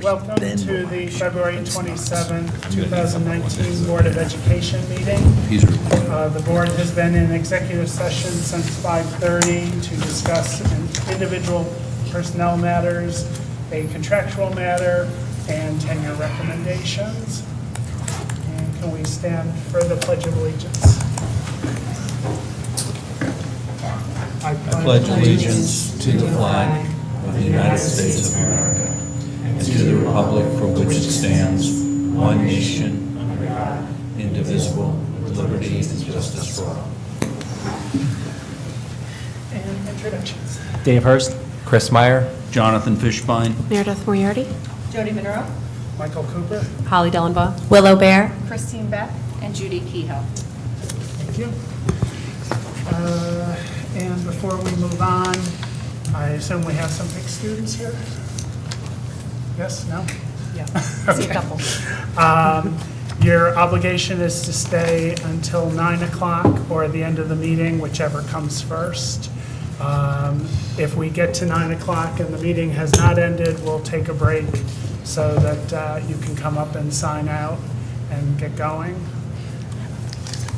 Welcome to the February 27, 2019 Board of Education meeting. The board has been in executive session since 5:30 to discuss individual personnel matters, a contractual matter, and tenure recommendations. And can we stand for the Pledge of Allegiance? I pledge allegiance to the flag of the United States of America and to the republic for which it stands, one nation, under God, indivisible, with liberty and justice for all. And introductions. Dave Hurst. Chris Meyer. Jonathan Fishbein. Meredith Moriarty. Jody Monroe, Michael Cooper. Holly Dellenbaugh. Willow Bear. Christine Beck, and Judy Kehoe. Thank you. And before we move on, I assume we have some big students here? Yes, no? Yeah, Okay. see a couple. Your obligation is to stay until 9 o'clock or the end of the meeting, whichever comes first. If we get to 9 o'clock and the meeting has not ended, we'll take a break so that you can come up and sign out and get going.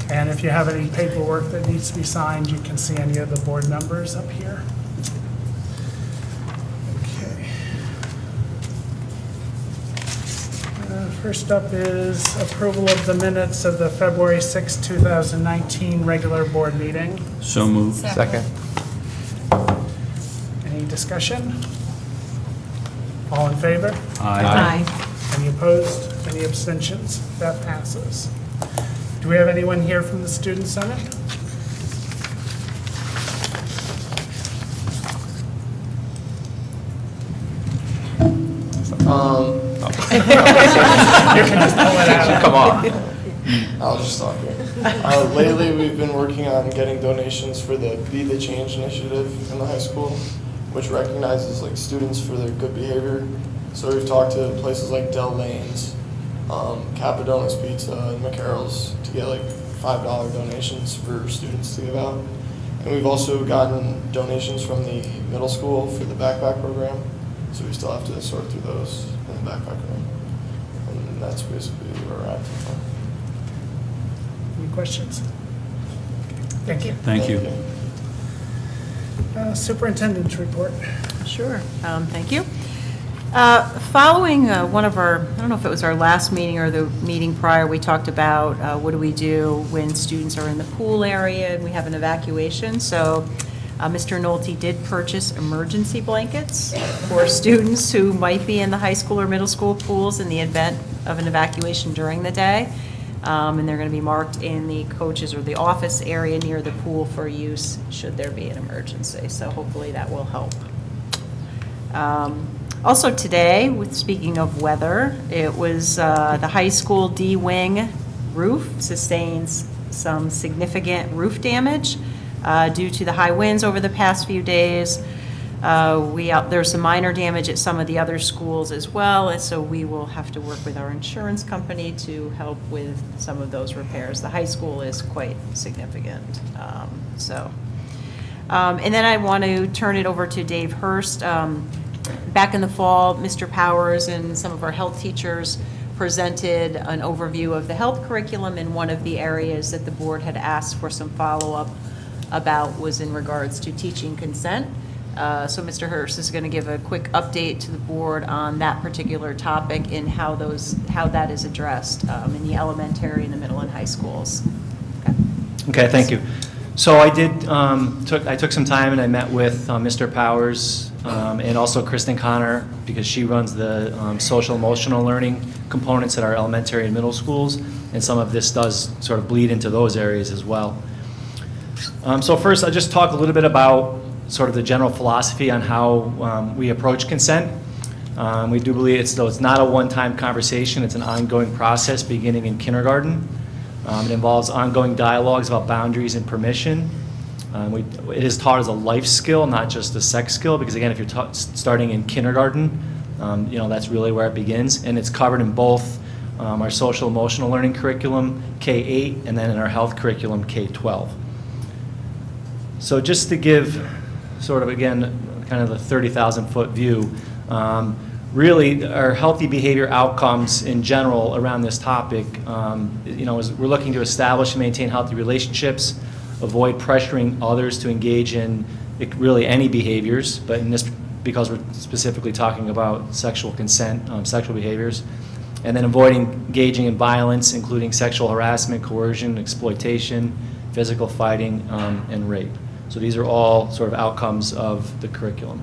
And if you have any paperwork that needs to be signed, you can see any of the board members up here. Okay. First up is approval of the minutes of the February 6, 2019 regular board meeting. So moved. Second. Any discussion? All in favor? Aye. Any opposed? Any abstentions? That passes. Do we have anyone here from the Student Senate? You can just pull it out. Come on. I'll just stop here. Lately, we've been working on getting donations for the Be the Change initiative in the high school, which recognizes like students for their good behavior. So we've talked to places like Del Lane's, Capodona's Pizza, and McCarroll's to get like $5 donations for students to give out. And we've also gotten donations from the middle school for the backpack program. So we still have to sort through those in the backpack program. And that's basically where we're at so far. Any questions? Thank you. Thank you. Superintendent's report. Sure, thank you. Following one of our, I don't know if it was our last meeting or the meeting prior, we talked about what do we do when students are in the pool area and we have an evacuation. So Mr. Nolte did purchase emergency blankets for students who might be in the high school or middle school pools in the event of an evacuation during the day. And they're going to be marked in the coaches or the office area near the pool for use should there be an emergency. So hopefully that will help. Also today, speaking of weather, it was the high school D wing roof sustains some significant roof damage due to the high winds over the past few days. There's some minor damage at some of the other schools as well, and so we will have to work with our insurance company to help with some of those repairs. The high school is quite significant. And then I want to turn it over to Dave Hurst. Back in the fall, Mr. Powers and some of our health teachers presented an overview of the health curriculum, and one of the areas that the board had asked for some follow-up about was in regards to teaching consent. So Mr. Hurst is going to give a quick update to the board on that particular topic and how that is addressed in the elementary, and the middle, and high schools. Okay, thank you. So I took some time and I met with Mr. Powers and also Kristen Connor, because she runs the social emotional learning components at our elementary and middle schools, and some of this does sort of bleed into those areas as well. So first, I'll just talk a little bit about sort of the general philosophy on how we approach consent. We do believe it's not a one-time conversation, it's an ongoing process beginning in kindergarten. It involves ongoing dialogues about boundaries and permission. It is taught as a life skill, not just a sex skill, because again, if you're starting in kindergarten, that's really where it begins. And it's covered in both our social emotional learning curriculum, K-8, and then in our health curriculum, K-12. So just to give sort of, again, kind of the 30,000 foot view, really our healthy behavior outcomes in general around this topic, is we're looking to establish and maintain healthy relationships, avoid pressuring others to engage in really any behaviors, but in this, because we're specifically talking about sexual consent, sexual behaviors, and then avoiding engaging in violence, including sexual harassment, coercion, exploitation, physical fighting, and rape. So these are all sort of outcomes of the curriculum.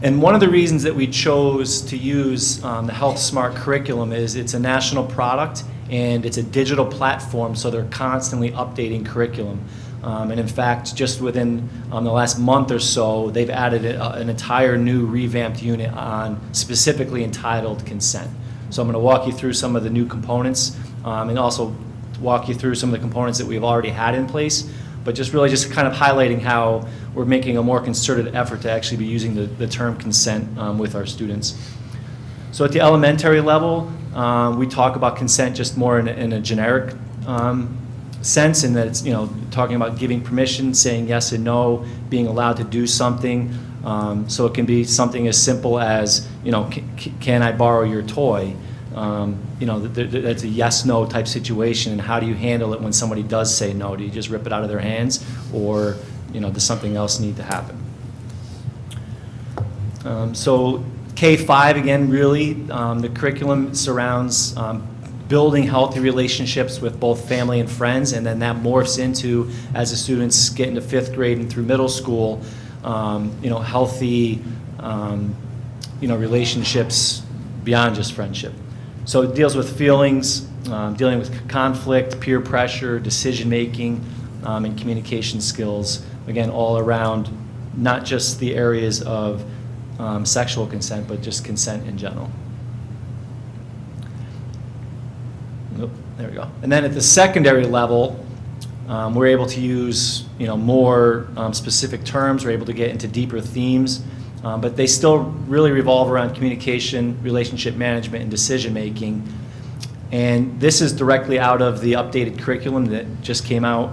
And one of the reasons that we chose to use the Health Smart curriculum is it's a national product and it's a digital platform, so they're constantly updating curriculum. And in fact, just within the last month or so, they've added an entire new revamped unit on specifically entitled consent. So I'm going to walk you through some of the new components and also walk you through some of the components that we've already had in place, but just kind of highlighting how we're making a more concerted effort to actually be using the term consent with our students. So at the elementary level, we talk about consent just more in a generic sense, in that it's, talking about giving permission, saying yes and no, being allowed to do something. So it can be something as simple as, can I borrow your toy? That's a yes-no type situation, and how do you handle it when somebody does say no? Do you just rip it out of their hands, or does something else need to happen? So K-5, again, really, the curriculum surrounds building healthy relationships with both family and friends, and then that morphs into, as the students get into 5th grade and through middle school, healthy, relationships beyond just friendship. So it deals with feelings, dealing with conflict, peer pressure, decision-making, and communication skills, again, all around not just the areas of sexual consent, but just consent in general. Oop, there we go. And then at the secondary level, we're able to use more specific terms. We're able to get into deeper themes, but they still really revolve around communication, relationship management, and decision making. And this is directly out of the updated curriculum that just came out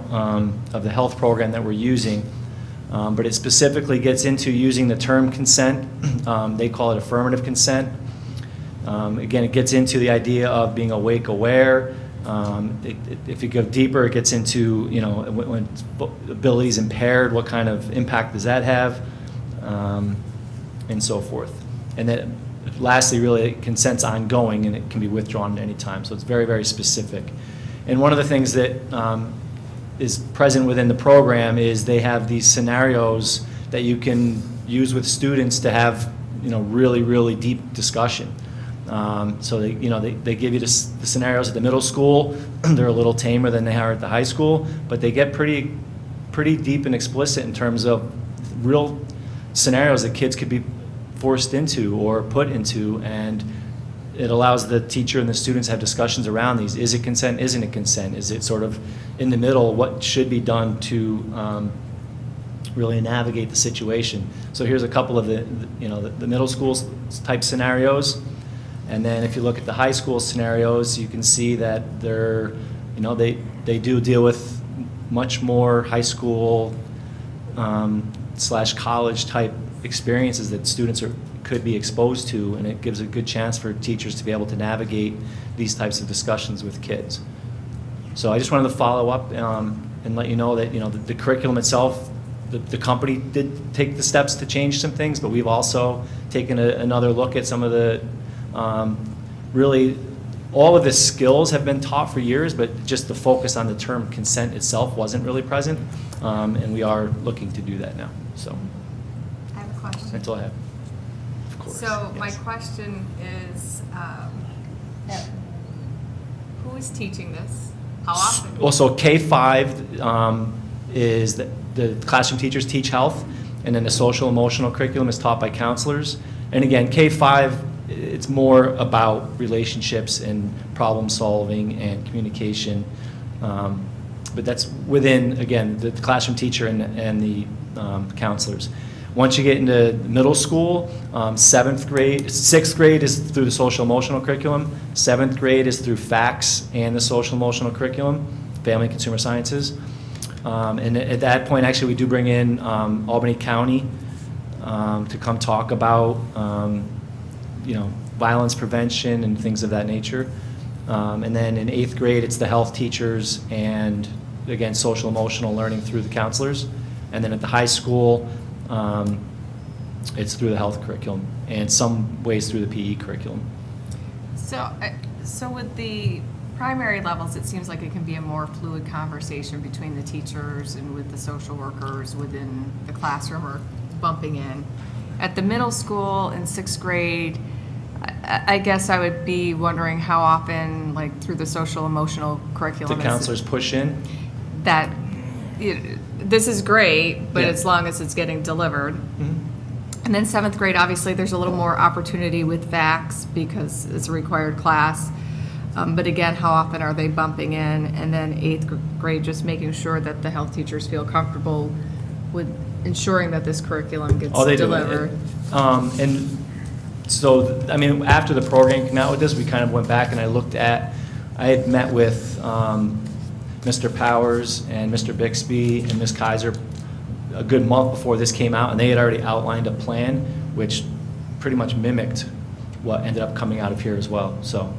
of the health program that we're using. But it specifically gets into using the term consent. They call it affirmative consent. Again, it gets into the idea of being awake, aware. If you go deeper, it gets into, when ability is impaired, what kind of impact does that have, and so forth. And then lastly, really, consent's ongoing and it can be withdrawn at any time. So it's very, very specific. And one of the things that is present within the program is they have these scenarios that you can use with students to have, really, really deep discussion. So they give you the scenarios at the middle school. They're a little tamer than they are at the high school, but they get pretty deep and explicit in terms of real scenarios that kids could be forced into or put into, and it allows the teacher and the students to have discussions around these. Is it consent? Isn't it consent? Is it sort of in the middle? What should be done to really navigate the situation? So here's a couple of the middle school type scenarios. And then if you look at the high school scenarios, you can see that they're, they do deal with much more high school / college type experiences that students could be exposed to, and it gives a good chance for teachers to be able to navigate these types of discussions with kids. So I just wanted to follow up and let you know that the curriculum itself, the company did take the steps to change some things, but we've also taken another look at some of the really, all of the skills have been taught for years, but just the focus on the term consent itself wasn't really present, and we are looking to do that now. So I have a question. that's all I have. Of course. So my Yes. question is, who is teaching this? How often? Also, K-5 is the classroom teachers teach health, and then the social emotional curriculum is taught by counselors. And again, K-5, it's more about relationships and problem solving and communication. But that's within, again, the classroom teacher and the counselors. Once you get into middle school, 6th grade is through the social emotional curriculum. 7th grade is through FACS and the social emotional curriculum, family and consumer sciences. And at that point, actually, we do bring in Albany County to come talk about, violence prevention and things of that nature. And then in 8th grade, it's the health teachers and, again, social emotional learning through the counselors. And then at the high school, it's through the health curriculum and some ways through the PE curriculum. So with the primary levels, it seems like it can be a more fluid conversation between the teachers and with the social workers within the classroom or bumping in. At the middle school in 6th grade, I guess I would be wondering how often, like through the social emotional curriculum. The counselors push in. That, this is great, but Yeah. as long as it's getting delivered. Mhm. And then 7th grade, obviously, there's a little more opportunity with VAX because it's a required class. But again, how often are they bumping in? And then 8th grade, just making sure that the health teachers feel comfortable with ensuring that this curriculum gets Oh, they do. delivered. And so, I mean, after the program came out with this, we kind of went back and I had met with Mr. Powers and Mr. Bixby and Ms. Kaiser a good month before this came out, and they had already outlined a plan which pretty much mimicked what ended up coming out of here as well. So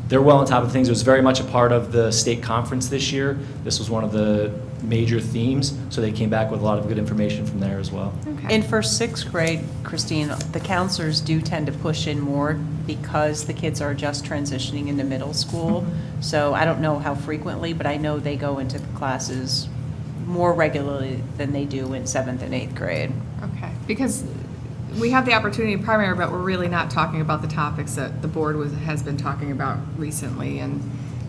they're well on top of things. It was very much a part of the state conference this year. This was one of the major themes, so they came back with a lot of good information from there as well. Okay. And for 6th grade, Christine, the counselors do tend to push in more because the kids are just transitioning into middle school. So I don't know how frequently, but I know they go into the classes more regularly than they do in 7th and 8th grade. Okay, because we have the opportunity in primary, but we're really not talking about the topics that the board has been talking about recently, and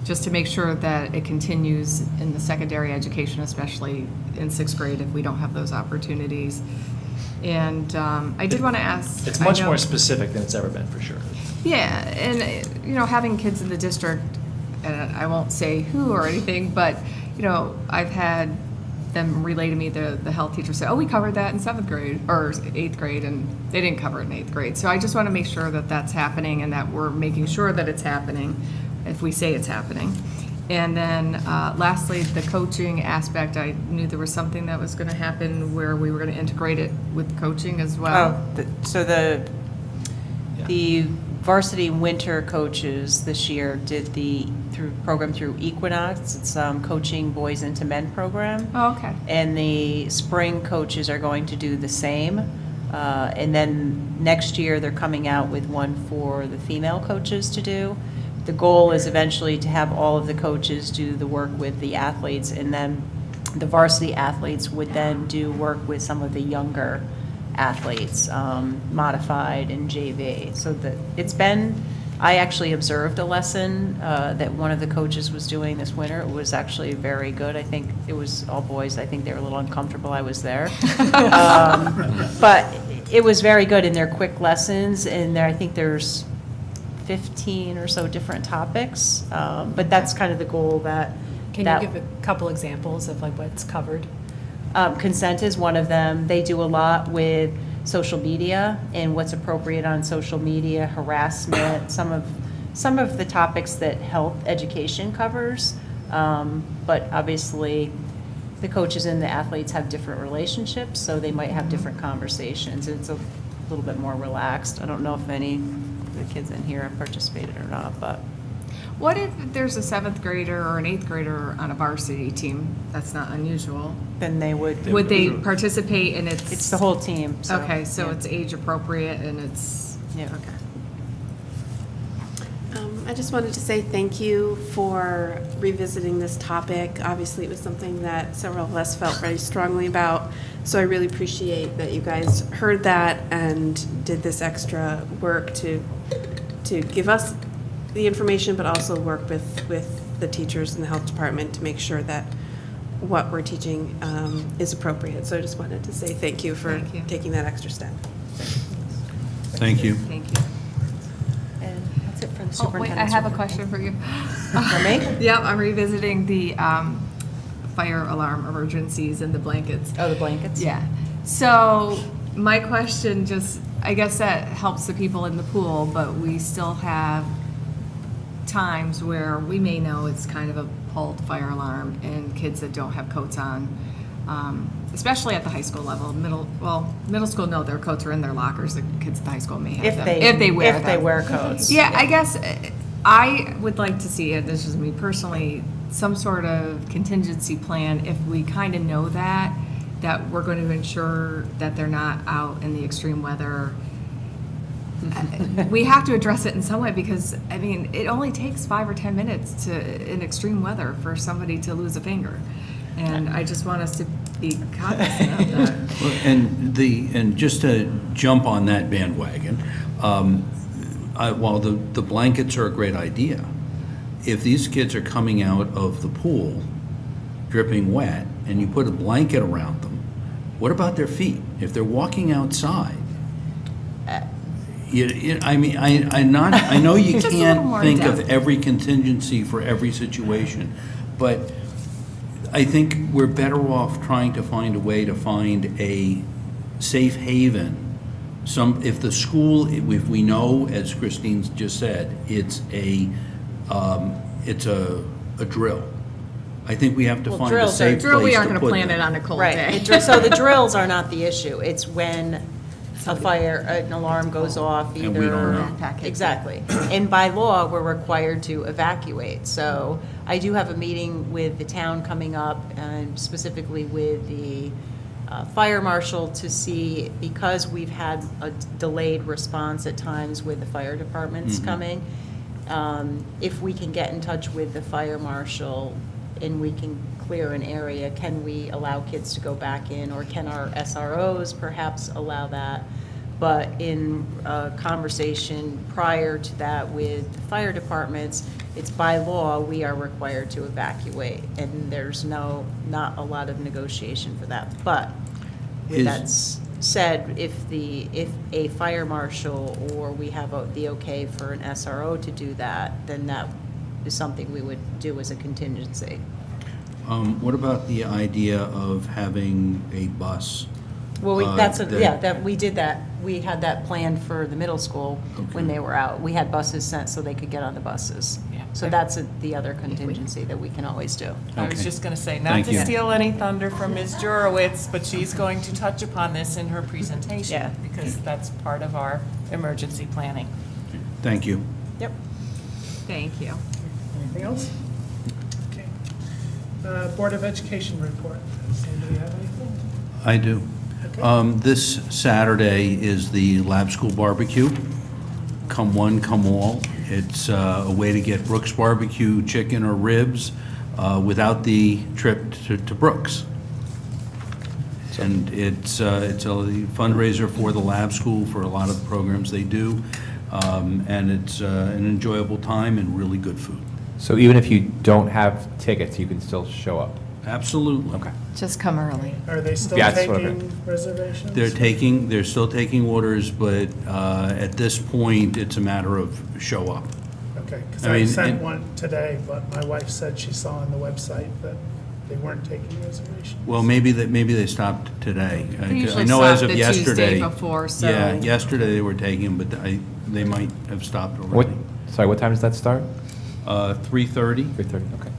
just to make sure that it continues in the secondary education, especially in 6th grade, if we don't have those opportunities. And I did want to ask. It's I much know- more specific than it's ever been, for sure. Yeah, and having kids in the district, and I won't say who or anything, but I've had them relay to me, the health teacher say, oh, we covered that in 7th grade or 8th grade, and they didn't cover it in 8th grade. So I just want to make sure that that's happening and that we're making sure that it's happening if we say it's happening. And then lastly, the coaching aspect, I knew there was something that was going to happen where we were going to integrate it with coaching as well. So the varsity winter coaches this year did the program through Equinox. It's coaching boys into men program. Oh, okay. And the spring coaches are going to do the same. And then next year, they're coming out with one for the female coaches to do. The goal is eventually to have all of the coaches do the work with the athletes, and then the varsity athletes would then do work with some of the younger athletes, modified and JV. So I actually observed a lesson that one of the coaches was doing this winter. It was actually very good. I think it was all boys. I think they were a little uncomfortable I was there. But it was very good in their quick lessons, and I think there's 15 or so different topics. But that's kind of the goal that. Can you give a couple examples of like what's covered? Consent is one of them. They do a lot with social media and what's appropriate on social media, harassment, some of the topics that health education covers. But obviously, the coaches and the athletes have different relationships, so they might have different conversations. It's a little bit more relaxed. I don't know if any of the kids in here have participated or not, but. What if there's a 7th grader or an 8th grader on a varsity team? That's not unusual. Then they would. Would they participate and it's? It's the whole team. So, Okay, so yeah. it's age appropriate and it's, Yeah. okay. I just wanted to say thank you for revisiting this topic. Obviously, it was something that several of us felt very strongly about, so I really appreciate that you guys heard that and did this extra work to give us the information, but also work with the teachers in the health department to make sure that what we're teaching is appropriate. So I just wanted to say thank you for Thank you. taking that extra step. Thank you. Thank you. And that's it for the Oh, wait, I superintendent's have a report. question for you. For me? Yep, I'm revisiting the fire alarm emergencies and the blankets. Oh, the blankets? Yeah. So my question just, I guess that helps the people in the pool, but we still have times where we may know it's kind of a fault fire alarm and kids that don't have coats on. especially at the high school level. Middle school, no, their coats are in their lockers. The kids at the high school may have If them. they, If they wear if they them. wear coats. Yeah, I guess I would like to see, this is me personally, some sort of contingency plan if we kind of know that we're going to ensure that they're not out in the extreme weather. We have to address it in some way because, I mean, it only takes 5 or 10 minutes in extreme weather for somebody to lose a finger. And I just want us to be cognizant of that. Well, and just to jump on that bandwagon, while the blankets are a great idea, if these kids are coming out of the pool dripping wet and you put a blanket around them, what about their feet? If they're walking outside, I mean, I know you Just a little more can't think of in-depth. every contingency for every situation, but I think we're better off trying to find a way to find a safe haven. If the school, if we know, as Christine just said, it's a drill. I think we have to Well, find a drills are- safe place to Drill, put we aren't going to plan them. it on a cold Right. day. So the drills are not the issue. It's when an alarm goes off either. And we don't know. Exactly. And by law, we're required to evacuate. So I do have a meeting with the town coming up, and specifically with the fire marshal to see, because we've had a delayed response at times with the fire departments coming, if we can get in touch with the fire marshal and we can clear an area, can we allow kids to go back in, or can our SROs perhaps allow that? But in a conversation prior to that with the fire departments, it's by law, we are required to evacuate, and there's not a lot of negotiation for that. But with that said, if a fire marshal or we have the okay for an SRO to do that, then that is something we would do as a contingency. What about the idea of having a bus? Well, that- we did that. We had that planned for the middle school when they were out. We had buses sent so they could get on the buses. So that's the other contingency that we can always do. I was Okay. just going to say, not Thank to you. steal any thunder from Ms. Jurowitz, but she's going to touch upon this in her Yeah. presentation because that's part of our emergency planning. Thank you. Yep. Thank you. Anything else? Okay. Board of Education report. Does anybody have anything? I do. Okay. This Saturday is the Lab School Barbecue. Come one, come all. It's a way to get Brooks Barbecue chicken or ribs without the trip to Brooks. And it's a fundraiser for the Lab School for a lot of the programs they do. And it's an enjoyable time and really good food. So even if you don't have tickets, you can still show up? Absolutely. Okay. Just come early. Are they still Yeah, that's what I taking reservations? They're still taking orders, but at this point, it's a matter of show up. Okay, because I I mean, sent it- one today, but my wife said she saw on the website that they weren't taking reservations. Well, maybe they stopped today. They usually I know as stop of the Tuesday yesterday. before, so- Yeah, yesterday they were taking, but they might have stopped What, already. sorry, what time does that start? 3:30? 3:30, okay.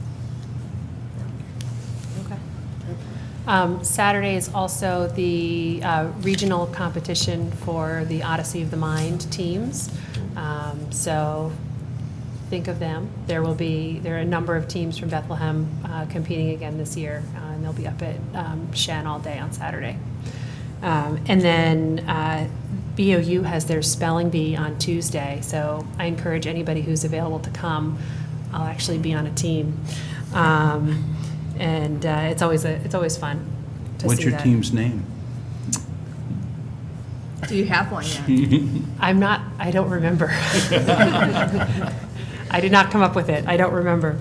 Saturday is also the regional competition for the Odyssey of the Mind teams. So think of them. There are a number of teams from Bethlehem competing again this year, and they'll be up at Shen all day on Saturday. And then BOU has their spelling bee on Tuesday, so I encourage anybody who's available to come. I'll actually be on a team. And it's always fun to What's see your that. team's name? Do you have one yet? I don't remember. I did not come up with it. I don't remember.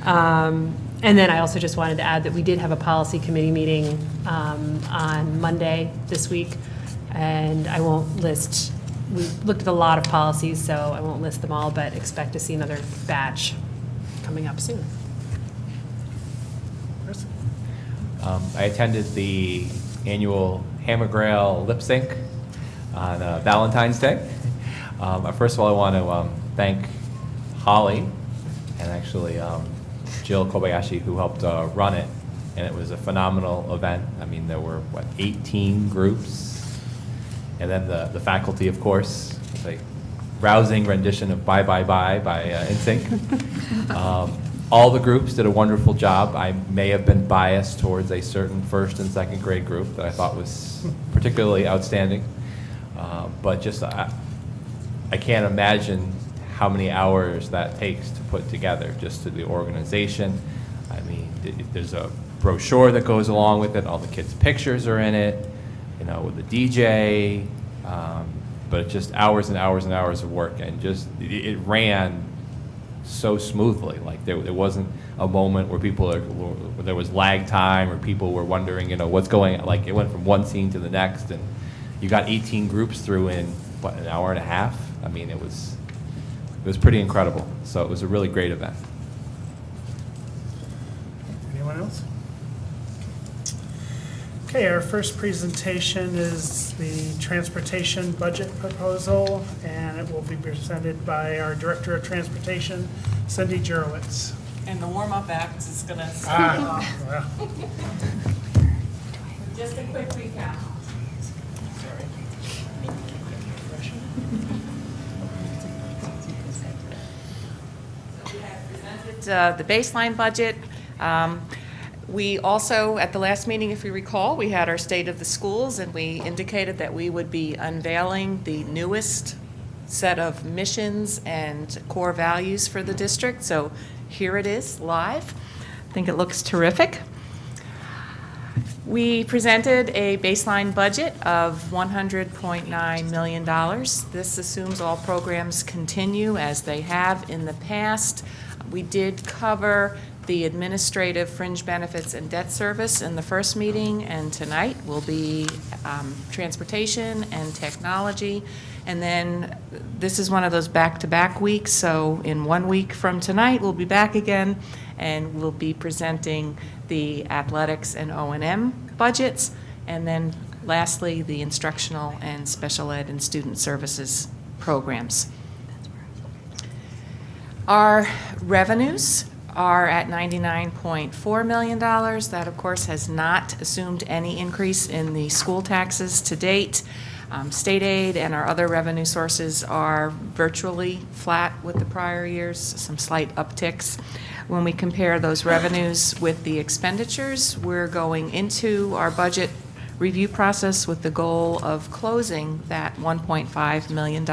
And then I also just wanted to add that we did have a policy committee meeting on Monday this week, and I won't list, we looked at a lot of policies, so I won't list them all, but expect to see another batch coming up soon. Chris? I attended the annual Hammer Grail lip sync on Valentine's Day. First of all, I want to thank Holly and actually Jill Kobayashi, who helped run it, and it was a phenomenal event. I mean, there were, 18 groups? And then the faculty, of course, with a rousing rendition of Bye Bye Bye by NSYNC. All the groups did a wonderful job. I may have been biased towards a certain first and second grade group that I thought was particularly outstanding. But just, I can't imagine how many hours that takes to put together, just to the organization. I mean, there's a brochure that goes along with it, all the kids' pictures are in it, with the DJ, but it's just hours and hours and hours of work, and just, it ran so smoothly. Like, there wasn't a moment where where there was lag time, or people were wondering, what's going on. Like, it went from one scene to the next, and you got 18 groups through in, an hour and a half? I mean, it was pretty incredible. So it was a really great event. Anyone else? Okay, our first presentation is the transportation budget proposal, and it will be presented by our Director of Transportation, Cindy Jurowitz. And the warm-up act is going to Well, Just a quick recap. The baseline budget. We also, at the last meeting, if you recall, we had our State of the Schools, and we indicated that we would be unveiling the newest set of missions and core values for the district. So here it is, live. I think it looks terrific. We presented a baseline budget of $100.9 million. This assumes all programs continue as they have in the past. We did cover the administrative fringe benefits and debt service in the first meeting, and tonight will be transportation and technology. And then this is one of those back-to-back weeks, so in 1 week from tonight, we'll be back again, and we'll be presenting the athletics and O&M budgets, and then lastly, the instructional and special ed and student services programs. Our revenues are at $99.4 million. That, of course, has not assumed any increase in the school taxes to date. State aid and our other revenue sources are virtually flat with the prior years, some slight upticks. When we compare those revenues with the expenditures, we're going into our budget review process with the goal of closing that $1.5 million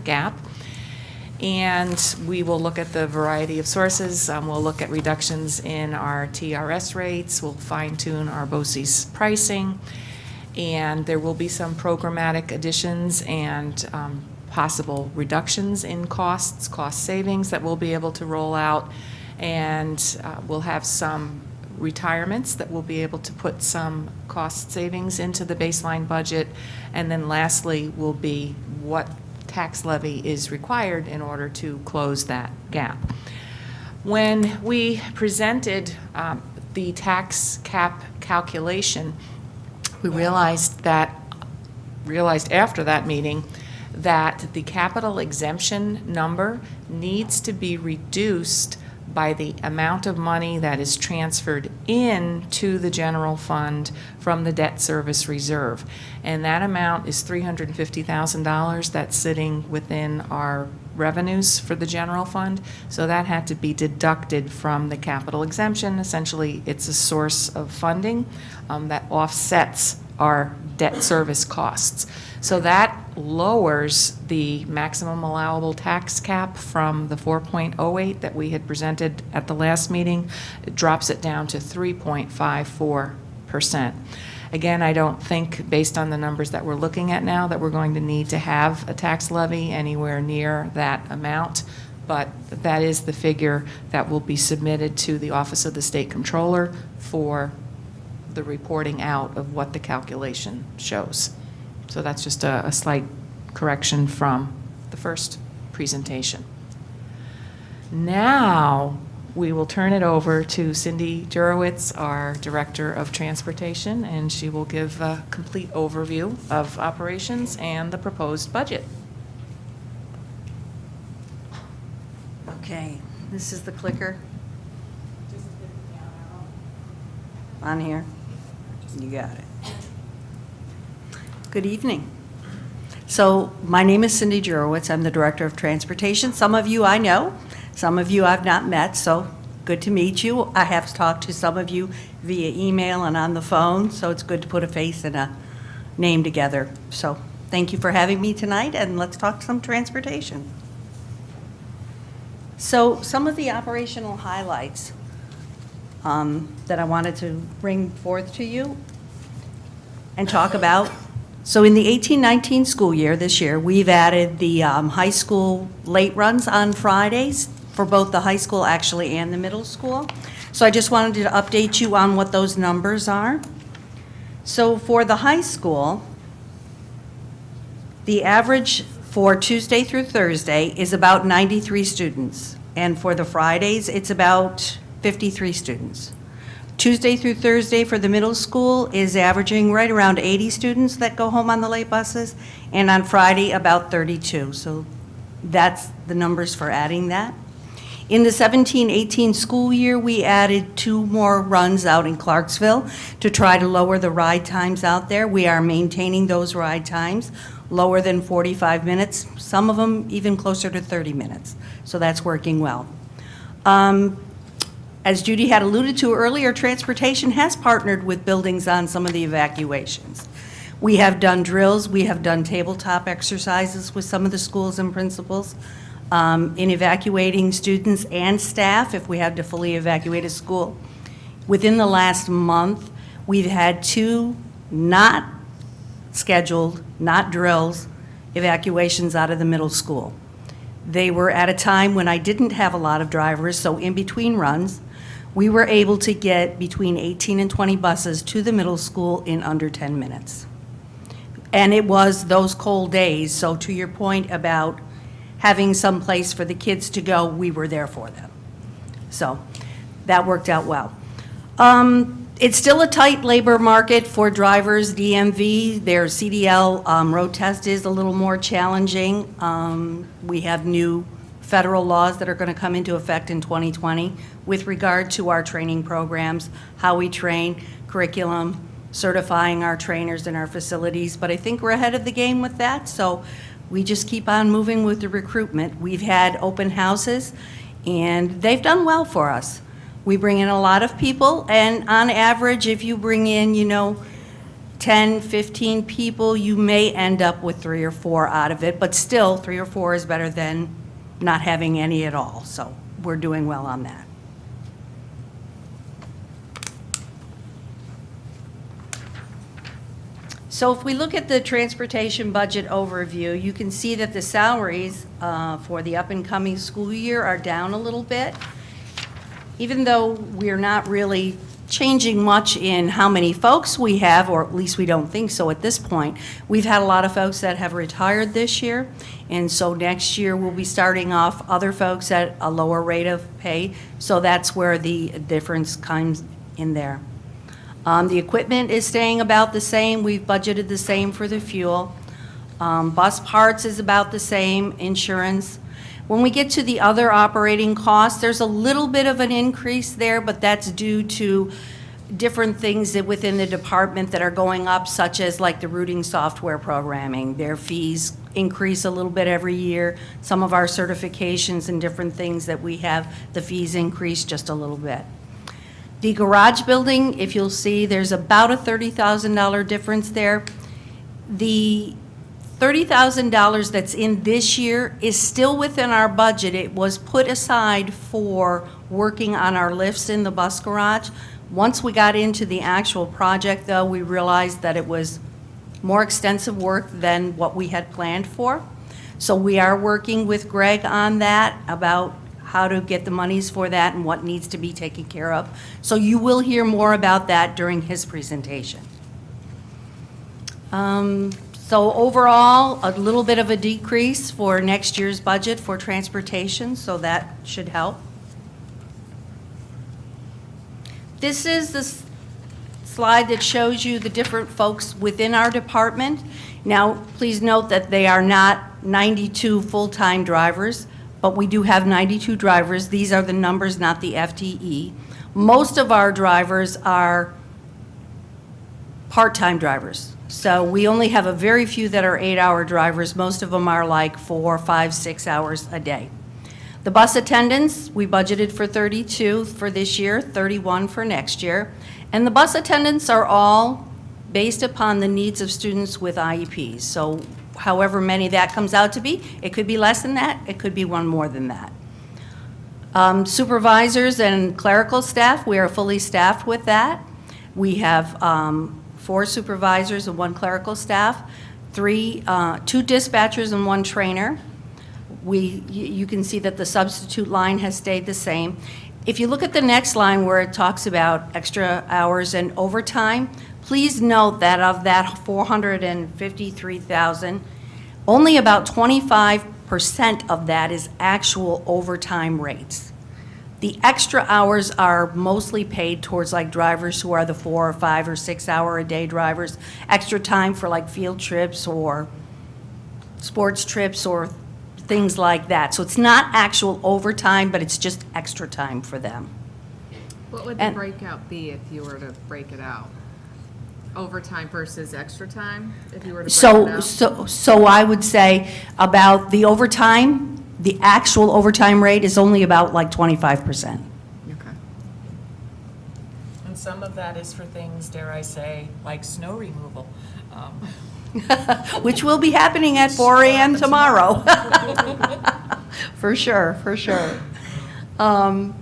gap. And we will look at the variety of sources. We'll look at reductions in our TRS rates. We'll fine-tune our BOCES pricing. And there will be some programmatic additions and possible reductions in costs, cost savings that we'll be able to roll out. And we'll have some retirements that we'll be able to put some cost savings into the baseline budget. And then lastly will be what tax levy is required in order to close that gap. When we presented the tax cap calculation, we realized after that meeting that the capital exemption number needs to be reduced by the amount of money that is transferred into the general fund from the debt service reserve. And that amount is $350,000 that's sitting within our revenues for the general fund. So that had to be deducted from the capital exemption. Essentially, it's a source of funding that offsets our debt service costs. So that lowers the maximum allowable tax cap from the 4.08 that we had presented at the last meeting. It drops it down to 3.54%. Again, I don't think, based on the numbers that we're looking at now, that we're going to need to have a tax levy anywhere near that amount, but that is the figure that will be submitted to the Office of the State Comptroller for the reporting out of what the calculation shows. So that's just a slight correction from the first presentation. Now, we will turn it over to Cindy Jurowitz, our Director of Transportation, and she will give a complete overview of operations and the proposed budget. Okay, this is the clicker. on here? You got it. Good evening. So my name is Cindy Jurowitz. I'm the Director of Transportation. Some of you I know, some of you I've not met, so good to meet you. I have talked to some of you via email and on the phone, so it's good to put a face and a name together. So thank you for having me tonight, and let's talk some transportation. So some of the operational highlights that I wanted to bring forth to you and talk about. So in the 18-19 school year, this year, we've added the high school late runs on Fridays for both the high school actually and the middle school. So I just wanted to update you on what those numbers are. So for the high school, the average for Tuesday through Thursday is about 93 students. And for the Fridays, it's about 53 students. Tuesday through Thursday for the middle school is averaging right around 80 students that go home on the late buses, and on Friday, about 32. So that's the numbers for adding that. In the 17-18 school year, we added 2 more runs out in Clarksville to try to lower the ride times out there. We are maintaining those ride times, lower than 45 minutes, some of them even closer to 30 minutes. So that's working well. As Judy had alluded to earlier, transportation has partnered with buildings on some of the evacuations. We have done drills, we have done tabletop exercises with some of the schools and principals in evacuating students and staff if we had to fully evacuate a school. Within the last month, we've had 2 not scheduled, not drills, evacuations out of the middle school. They were at a time when I didn't have a lot of drivers, so in between runs, we were able to get between 18 and 20 buses to the middle school in under 10 minutes. And it was those cold days, so to your point about having some place for the kids to go, we were there for them. So that worked out well. It's still a tight labor market for drivers, DMV. Their CDL road test is a little more challenging. We have new federal laws that are going to come into effect in 2020 with regard to our training programs, how we train, curriculum, certifying our trainers in our facilities. But I think we're ahead of the game with that, so we just keep on moving with the recruitment. We've had open houses, and they've done well for us. We bring in a lot of people, and on average, if you bring in, 10, 15 people, you may end up with 3 or 4 out of it, but still, 3 or 4 is better than not having any at all. So we're doing well on that. So if we look at the transportation budget overview, you can see that the salaries for the up-and-coming school year are down a little bit. Even though we're not really changing much in how many folks we have, or at least we don't think so at this point, we've had a lot of folks that have retired this year, and so next year we'll be starting off other folks at a lower rate of pay, so that's where the difference comes in there. The equipment is staying about the same. We've budgeted the same for the fuel. Bus parts is about the same, insurance. When we get to the other operating costs, there's a little bit of an increase there, but that's due to different things that within the department that are going up, such as like the routing software programming. Their fees increase a little bit every year. Some of our certifications and different things that we have, the fees increase just a little bit. The garage building, if you'll see, there's about a $30,000 difference there. The $30,000 that's in this year is still within our budget. It was put aside for working on our lifts in the bus garage. Once we got into the actual project, though, we realized that it was more extensive work than what we had planned for. So we are working with Greg on that, about how to get the monies for that and what needs to be taken care of. So you will hear more about that during his presentation. So overall, a little bit of a decrease for next year's budget for transportation, so that should help. This is the slide that shows you the different folks within our department. Now, please note that they are not 92 full-time drivers, but we do have 92 drivers. These are the numbers, not the FTE. Most of our drivers are part-time drivers. So we only have a very few that are 8-hour drivers. Most of them are like 4, 5, 6 hours a day. The bus attendants, we budgeted for 32 for this year, 31 for next year. And the bus attendants are all based upon the needs of students with IEPs. So however many that comes out to be, it could be less than that, it could be one more than that. Supervisors and clerical staff, we are fully staffed with that. We have 4 supervisors and 1 clerical staff, 2 dispatchers and 1 trainer. You can see that the substitute line has stayed the same. If you look at the next line where it talks about extra hours and overtime, please note that of that 453,000, only about 25% of that is actual overtime rates. The extra hours are mostly paid towards like drivers who are the 4 or 5 or 6 hour a day drivers, extra time for like field trips or sports trips or things like that. So it's not actual overtime, but it's just extra time for them. What would the And- breakout be if you were to break it out? Overtime versus extra time, if you were to break it out? So I would say about the overtime, the actual overtime rate is only about like 25%. Okay. And some of that is for things, dare I say, like snow removal. Which will be happening at 4 a.m. tomorrow. For sure, for sure. Then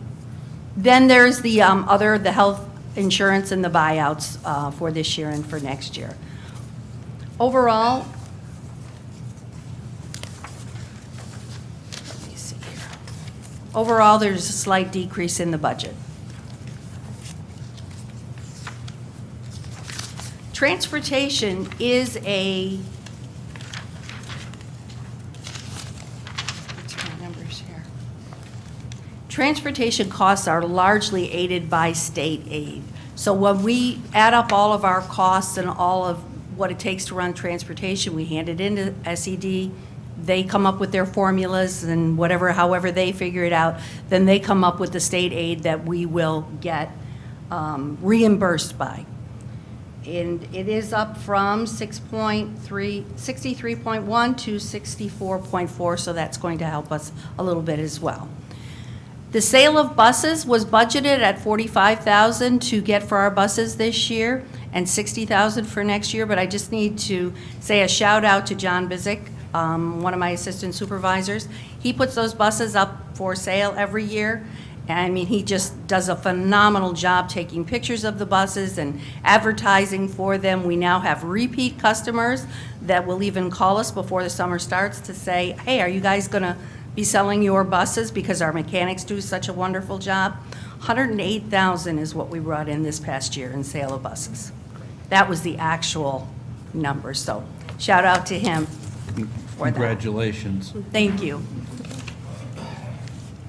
there's the the health insurance and the buyouts for this year and for next year. Overall, let me see here. Overall, there's a slight decrease in the budget. Transportation is a, what's my numbers here? Transportation costs are largely aided by state aid. So when we add up all of our costs and all of what it takes to run transportation, we hand it into SED. They come up with their formulas and however they figure it out, then they come up with the state aid that we will get reimbursed by. And it is up from 63.1 to 64.4, so that's going to help us a little bit as well. The sale of buses was budgeted at $45,000 to get for our buses this year and $60,000 for next year, but I just need to say a shout out to John Bizik, one of my assistant supervisors. He puts those buses up for sale every year. I mean, he just does a phenomenal job taking pictures of the buses and advertising for them. We now have repeat customers that will even call us before the summer starts to say, hey, are you guys going to be selling your buses because our mechanics do such a wonderful job? $108,000 is what we brought in this past year in sale of buses. That was the actual number, so shout out to him for that. Congratulations. Thank you.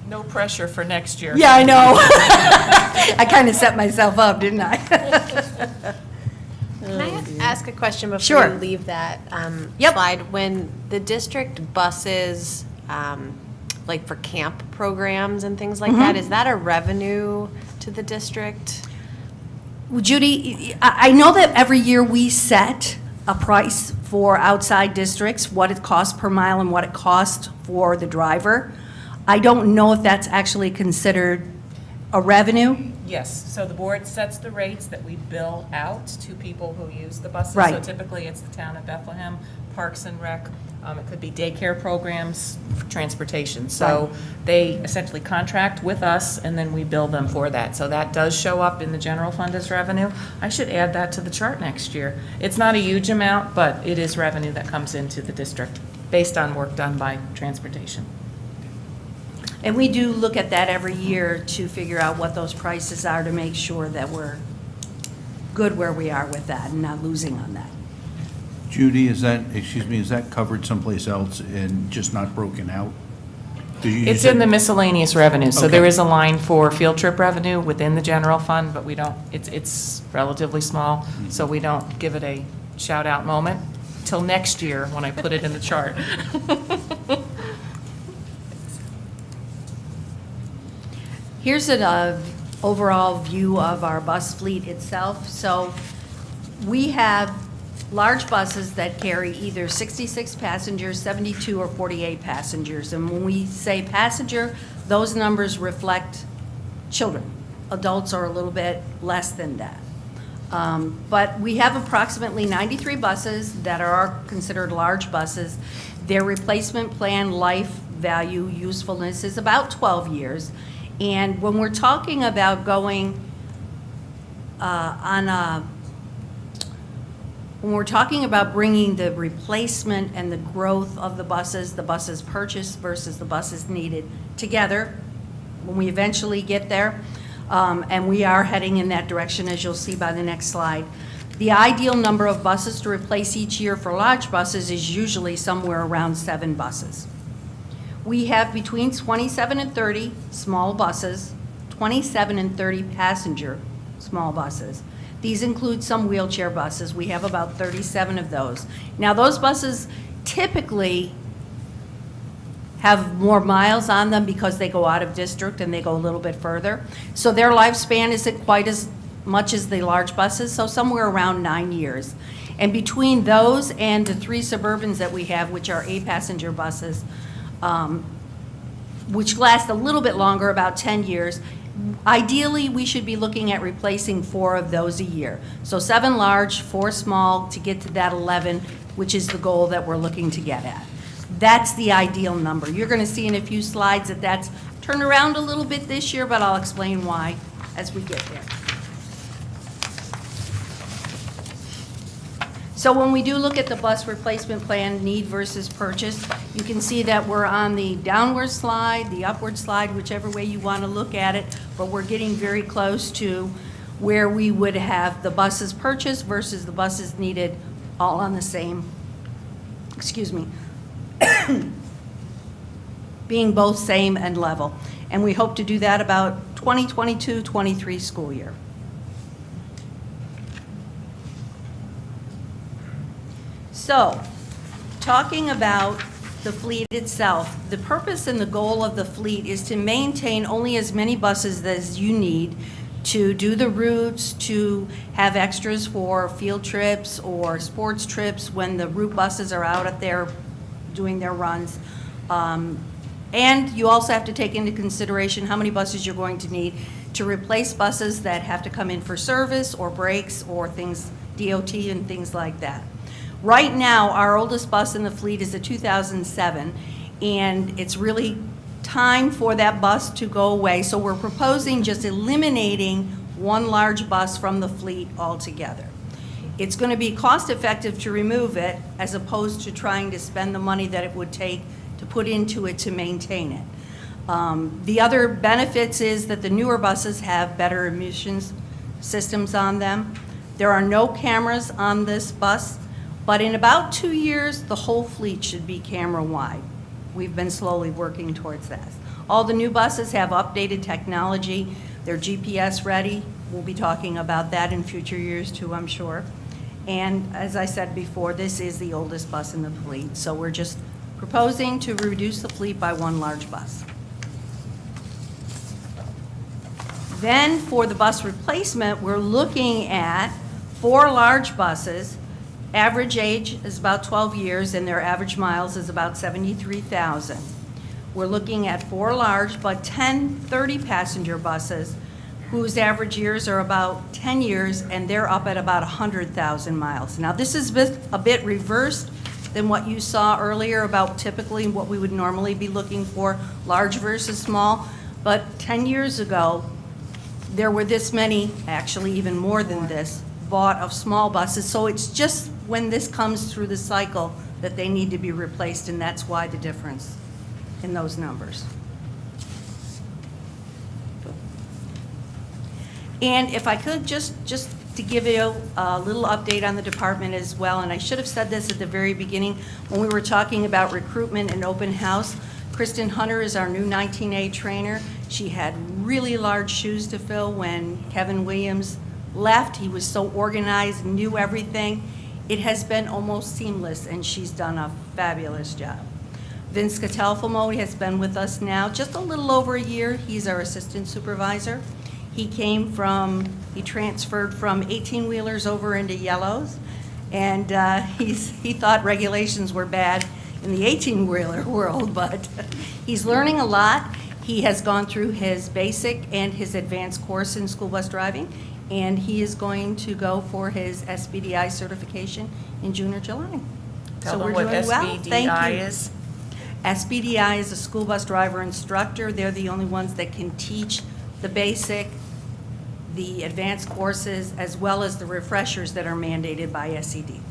No pressure for next year. Yeah, I know. I kind of set myself up, didn't I? Can I ask a question before Sure. you leave that Yep. slide? When the district buses, like for camp programs and things like that, is that a revenue to the district? Well, Judy, I know that every year we set a price for outside districts, what it costs per mile and what it costs for the driver. I don't know if that's actually considered a revenue. Yes, so the board sets the rates that we bill out to people who use the buses. Right. So typically, it's the town of Bethlehem, Parks and Rec, it could be daycare programs, transportation. So they essentially contract with us, and then we bill them for that. So that does show up in the general fund as revenue. I should add that to the chart next year. It's not a huge amount, but it is revenue that comes into the district based on work done by transportation. And we do look at that every year to figure out what those prices are to make sure that we're good where we are with that and not losing on that. Judy, is that covered someplace else and just not broken out? It's in the miscellaneous revenue, so there Okay. is a line for field trip revenue within the general fund, but we don't, it's relatively small, so we don't give it a shout-out moment till next year when I put it in the chart. Here's an overall view of our bus fleet itself. So We have large buses that carry either 66 passengers, 72, or 48 passengers. And when we say passenger, those numbers reflect children. Adults are a little bit less than that. But we have approximately 93 buses that are considered large buses. Their replacement plan life value usefulness is about 12 years. And when we're talking about going when we're talking about bringing the replacement and the growth of the buses purchased versus the buses needed together, when we eventually get there, and we are heading in that direction, as you'll see by the next slide, the ideal number of buses to replace each year for large buses is usually somewhere around 7 buses. We have between 27 and 30 small buses, 27 and 30 passenger small buses. These include some wheelchair buses. We have about 37 of those. Now, those buses typically have more miles on them because they go out of district and they go a little bit further. So their lifespan isn't quite as much as the large buses, so somewhere around 9 years. And between those and the 3 Suburbans that we have, which are 8-passenger buses, which last a little bit longer, about 10 years, ideally, we should be looking at replacing 4 of those a year. So 7 large, 4 small, to get to that 11, which is the goal that we're looking to get at. That's the ideal number. You're going to see in a few slides that that's turned around a little bit this year, but I'll explain why as we get there. So when we do look at the bus replacement plan, need versus purchase, you can see that we're on the downward slide, the upward slide, whichever way you want to look at it, but we're getting very close to where we would have the buses purchased versus the buses needed, all on the same, being both same and level. And we hope to do that about 2022-23 school year. So, talking about the fleet itself, the purpose and the goal of the fleet is to maintain only as many buses as you need to do the routes, to have extras for field trips or sports trips when the route buses are out there doing their runs. And you also have to take into consideration how many buses you're going to need to replace buses that have to come in for service or breaks or things, DOT and things like that. Right now, our oldest bus in the fleet is a 2007, and it's really time for that bus to go away. So we're proposing just eliminating 1 large bus from the fleet altogether. It's going to be cost-effective to remove it as opposed to trying to spend the money that it would take to put into it to maintain it. The other benefits is that the newer buses have better emissions systems on them. There are no cameras on this bus. But in about 2 years, the whole fleet should be camera-wide. We've been slowly working towards that. All the new buses have updated technology. They're GPS ready. We'll be talking about that in future years too, I'm sure. And as I said before, this is the oldest bus in the fleet. So we're just proposing to reduce the fleet by 1 large bus. Then for the bus replacement, we're looking at 4 large buses. Average age is about 12 years, and their average miles is about 73,000. We're looking at 4 large, but 10 30-passenger buses whose average years are about 10 years, and they're up at about 100,000 miles. Now, this is a bit reversed than what you saw earlier about typically what we would normally be looking for, large versus small. But 10 years ago, there were this many, actually even more than this, bought of small buses. So it's just when this comes through the cycle that they need to be replaced, and that's why the difference in those numbers. And if I could just to give you a little update on the department as well, and I should have said this at the very beginning when we were talking about recruitment and open house. Kristen Hunter is our new 19A trainer. She had really large shoes to fill when Kevin Williams left. He was so organized, knew everything. It has been almost seamless, and she's done a fabulous job. Vince Catalfamo has been with us now just a little over a year. He's our assistant supervisor. He transferred from 18-wheelers over into yellows, and he thought regulations were bad in the 18-wheeler world, but he's learning a lot. He has gone through his basic and his advanced course in school bus driving, and he is going to go for his SBDI certification in June or July. Tell So them we're what doing well. Thank SBDI you. is. SBDI is a school bus driver instructor. They're the only ones that can teach the basic, the advanced courses, as well as the refreshers that are mandated by SED.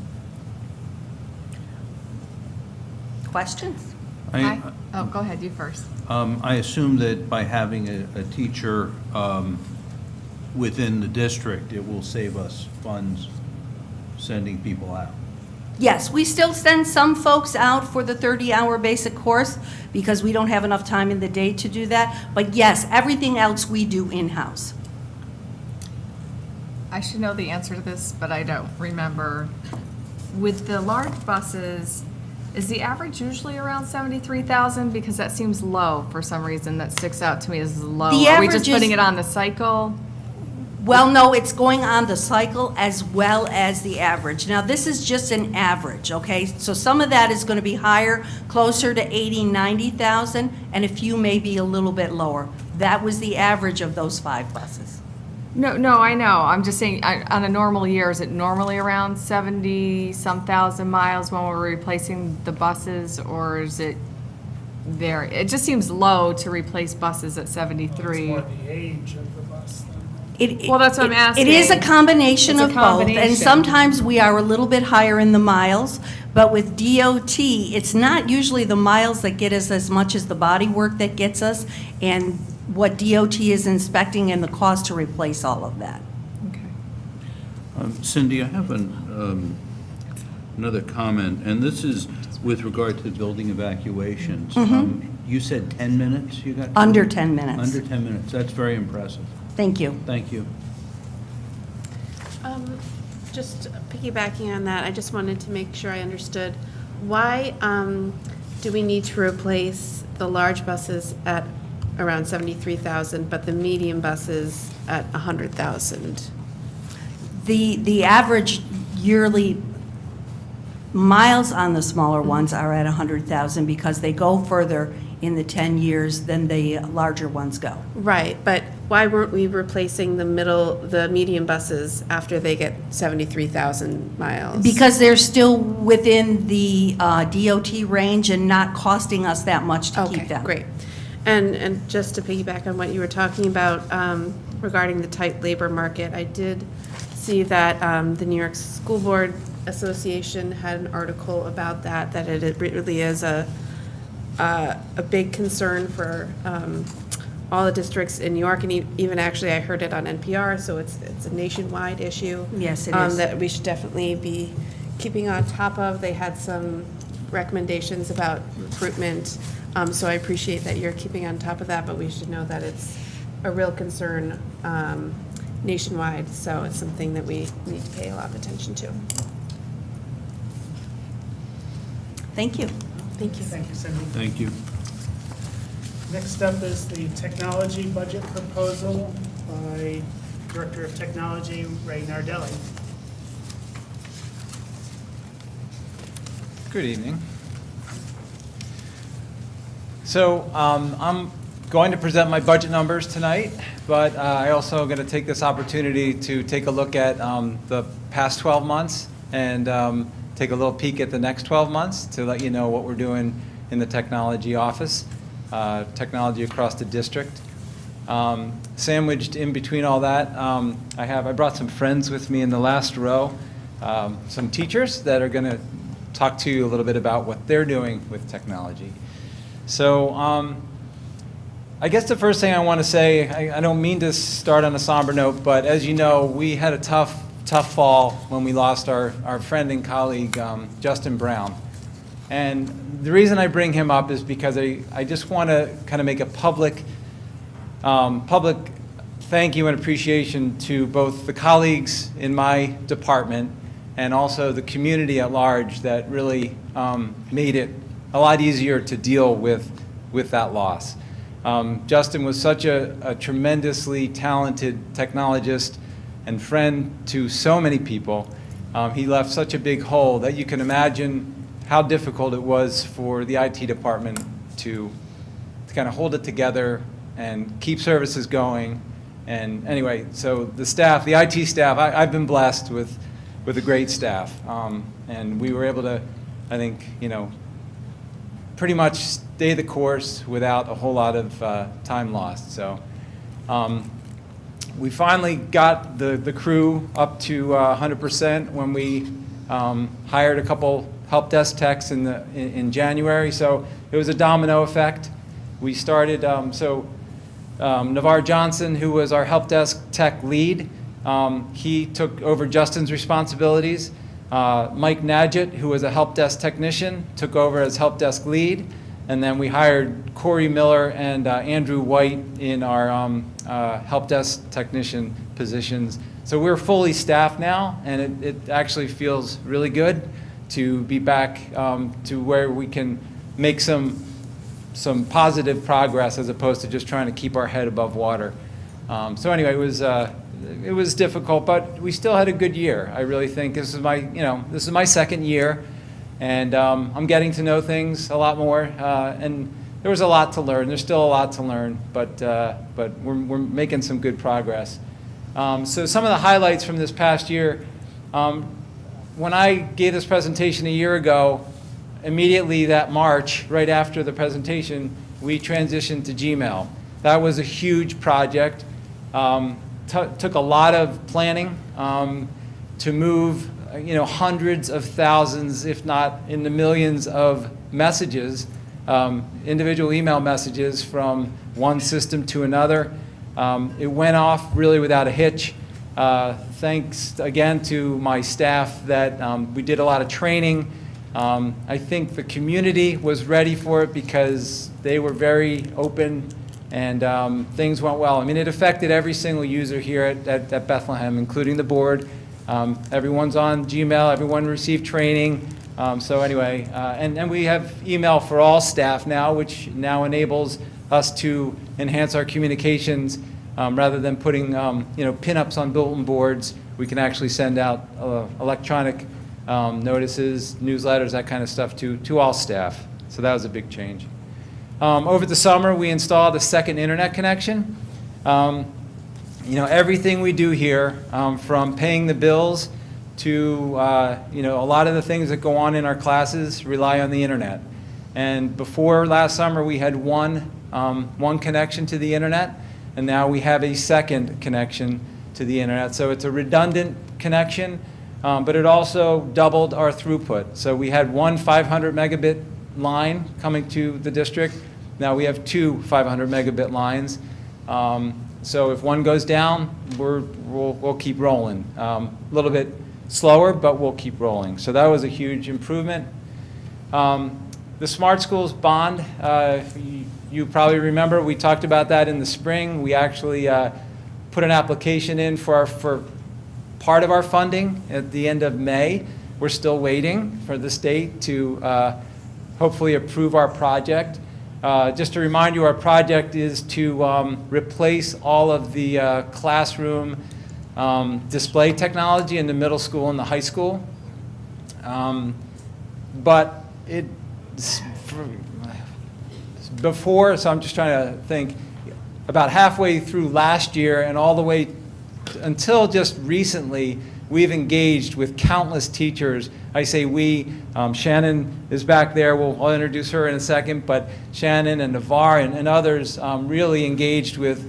Questions? Hi. Oh, go ahead, you first. I assume that by having a teacher within the district, it will save us funds sending people out. Yes, we still send some folks out for the 30-hour basic course because we don't have enough time in the day to do that. But yes, everything else we do in-house. I should know the answer to this, but I don't remember. With the large buses, is the average usually around 73,000? Because that seems low for some reason. That sticks out to me as low. The Are we average just putting is- it on the cycle? Well, no, it's going on the cycle as well as the average. Now, this is just an average, okay? So some of that is going to be higher, closer to 80, 90,000, and a few may be a little bit lower. That was the average of those 5 buses. No, I know. I'm just saying, on a normal year, is it normally around 70-some thousand miles when we're replacing the buses, or is it there? It just seems low to replace buses at It's 73. more the age of the bus than. Well, that's what I'm It is a asking. combination It's a of both, and combination. sometimes we are a little bit higher in the miles, but with DOT, it's not usually the miles that get us as much as the body work that gets us, and what DOT is inspecting and the cost to replace all of that. Okay. Cindy, I have another comment, and this is with regard to building evacuations. You said 10 minutes you got? Under 10 minutes. Under 10 minutes. That's very impressive. Thank you. Thank you. Just piggybacking on that, I just wanted to make sure I understood. Why do we need to replace the large buses at around 73,000, but the medium buses at 100,000? The average yearly miles on the smaller ones are at 100,000 because they go further in the 10 years than the larger ones go. Right, but why weren't we replacing the medium buses after they get 73,000 miles? Because they're still within the DOT range and not costing us that much to keep them. Okay, great. And just to piggyback on what you were talking about regarding the tight labor market, I did see that the New York School Board Association had an article about that it really is a big concern for all the districts in New York, and even actually I heard it on NPR, so it's a nationwide issue. Yes, it is. That we should definitely be keeping on top of. They had some recommendations about recruitment, so I appreciate that you're keeping on top of that, but we should know that it's a real concern nationwide, so it's something that we need to pay a lot of attention to. Thank you. Thank you. Thank you, Cindy. Thank you. Next up is the technology budget proposal by Director of Technology, Ray Nardelli. Good evening. So I'm going to present my budget numbers tonight, but I also going to take this opportunity to take a look at the past 12 months and take a little peek at the next 12 months to let you know what we're doing in the technology office, technology across the district. Sandwiched in between all that, I brought some friends with me in the last row, some teachers that are going to talk to you a little bit about what they're doing with technology. So I guess the first thing I want to say, I don't mean to start on a somber note, but as you know, we had a tough fall when we lost our friend and colleague, Justin Brown. And the reason I bring him up is because I just want to kind of make a public thank you and appreciation to both the colleagues in my department and also the community at large that really made it a lot easier to deal with that loss. Justin was such a tremendously talented technologist and friend to so many people. He left such a big hole that you can imagine how difficult it was for the IT department to kind of hold it together and keep services going. And anyway, so the staff, the IT staff, I've been blessed with a great staff. And we were able to, I think, pretty much stay the course without a whole lot of time lost. So we finally got the crew up to 100% when we hired a couple help desk techs in January. So it was a domino effect. We started, Navarre Johnson, who was our help desk tech lead, he took over Justin's responsibilities. Mike Nadgett, who was a help desk technician, took over as help desk lead. And then we hired Corey Miller and Andrew White in our help desk technician positions. So we're fully staffed now, and it actually feels really good to be back to where we can make some positive progress as opposed to just trying to keep our head above water. So anyway, it was difficult, but we still had a good year. I really think this is my second year, and I'm getting to know things a lot more. And there was a lot to learn. There's still a lot to learn, but we're making some good progress. So some of the highlights from this past year. When I gave this presentation a year ago, immediately that March, right after the presentation, we transitioned to Gmail. That was a huge project. Took a lot of planning to move, hundreds of thousands, if not in the millions of messages, individual email messages from one system to another. It went off really without a hitch. Thanks again to my staff that we did a lot of training. I think the community was ready for it because they were very open and things went well. I mean, it affected every single user here at Bethlehem, including the board. Everyone's on Gmail, everyone received training. So anyway, and we have email for all staff now, which now enables us to enhance our communications. Rather than putting pin-ups on bulletin boards, we can actually send out electronic notices, newsletters, that kind of stuff to all staff. So that was a big change. Over the summer, we installed a second internet connection. Everything we do here, from paying the bills to a lot of the things that go on in our classes rely on the internet. And before last summer, we had one connection to the internet. And now we have a second connection to the internet. So it's a redundant connection, but it also doubled our throughput. So we had one 500 megabit line coming to the district. Now we have two 500 megabit lines. So if one goes down, we'll keep rolling. A little bit slower, but we'll keep rolling. So that was a huge improvement. The Smart Schools bond, you probably remember, we talked about that in the spring. We actually put an application in for part of our funding at the end of May. We're still waiting for the state to hopefully approve our project. Just to remind you, our project is to replace all of the classroom display technology in the middle school and the high school. But before, so I'm just trying to think, about halfway through last year and all the way until just recently, we've engaged with countless teachers. I say we, Shannon is back there, I'll introduce her in a second, but Shannon and Navarre and others really engaged with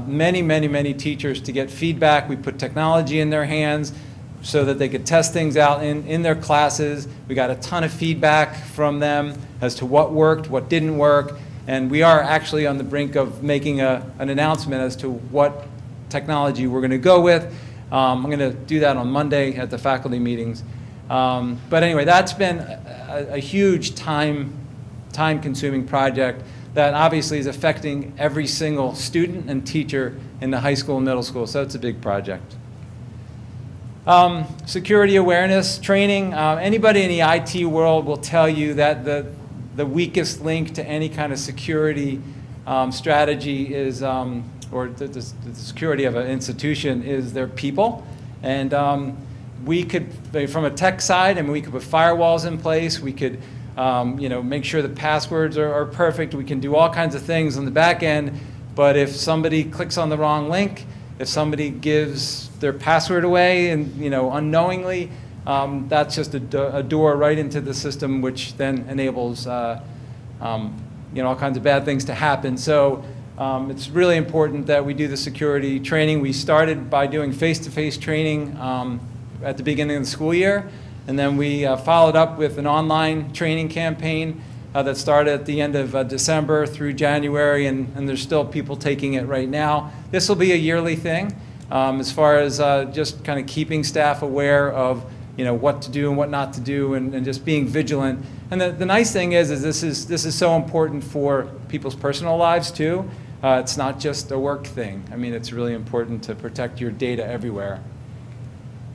many teachers to get feedback. We put technology in their hands so that they could test things out in their classes. We got a ton of feedback from them as to what worked, what didn't work, and we are actually on the brink of making an announcement as to what technology we're going to go with. I'm going to do that on Monday at the faculty meetings. But anyway, that's been a huge time-consuming project that obviously is affecting every single student and teacher in the high school and middle school, so it's a big project. Security awareness training. Anybody in the IT world will tell you that the weakest link to any kind of security strategy is, or the security of an institution is their people. And we could, from a tech side, I mean, we could put firewalls in place. We could, make sure the passwords are perfect. We can do all kinds of things on the back end. But if somebody clicks on the wrong link, if somebody gives their password away and, unknowingly, that's just a door right into the system, which then enables, all kinds of bad things to happen. So it's really important that we do the security training. We started by doing face-to-face training at the beginning of the school year, and then we followed up with an online training campaign that started at the end of December through January, and there's still people taking it right now. This will be a yearly thing as far as just kind of keeping staff aware of what to do and what not to do, and just being vigilant. And the nice thing is this is so important for people's personal lives too. It's not just a work thing. I mean, it's really important to protect your data everywhere.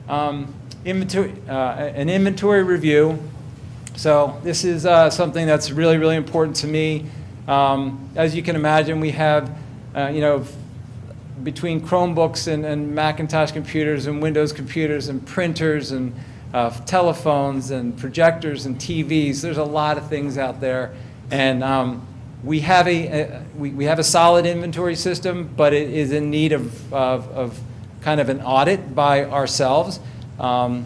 An inventory review. So this is something that's really, really important to me. As you can imagine, we have, between Chromebooks and Macintosh computers and Windows computers and printers and telephones and projectors and TVs, there's a lot of things out there. And we have a solid inventory system, but it is in need of kind of an audit by ourselves.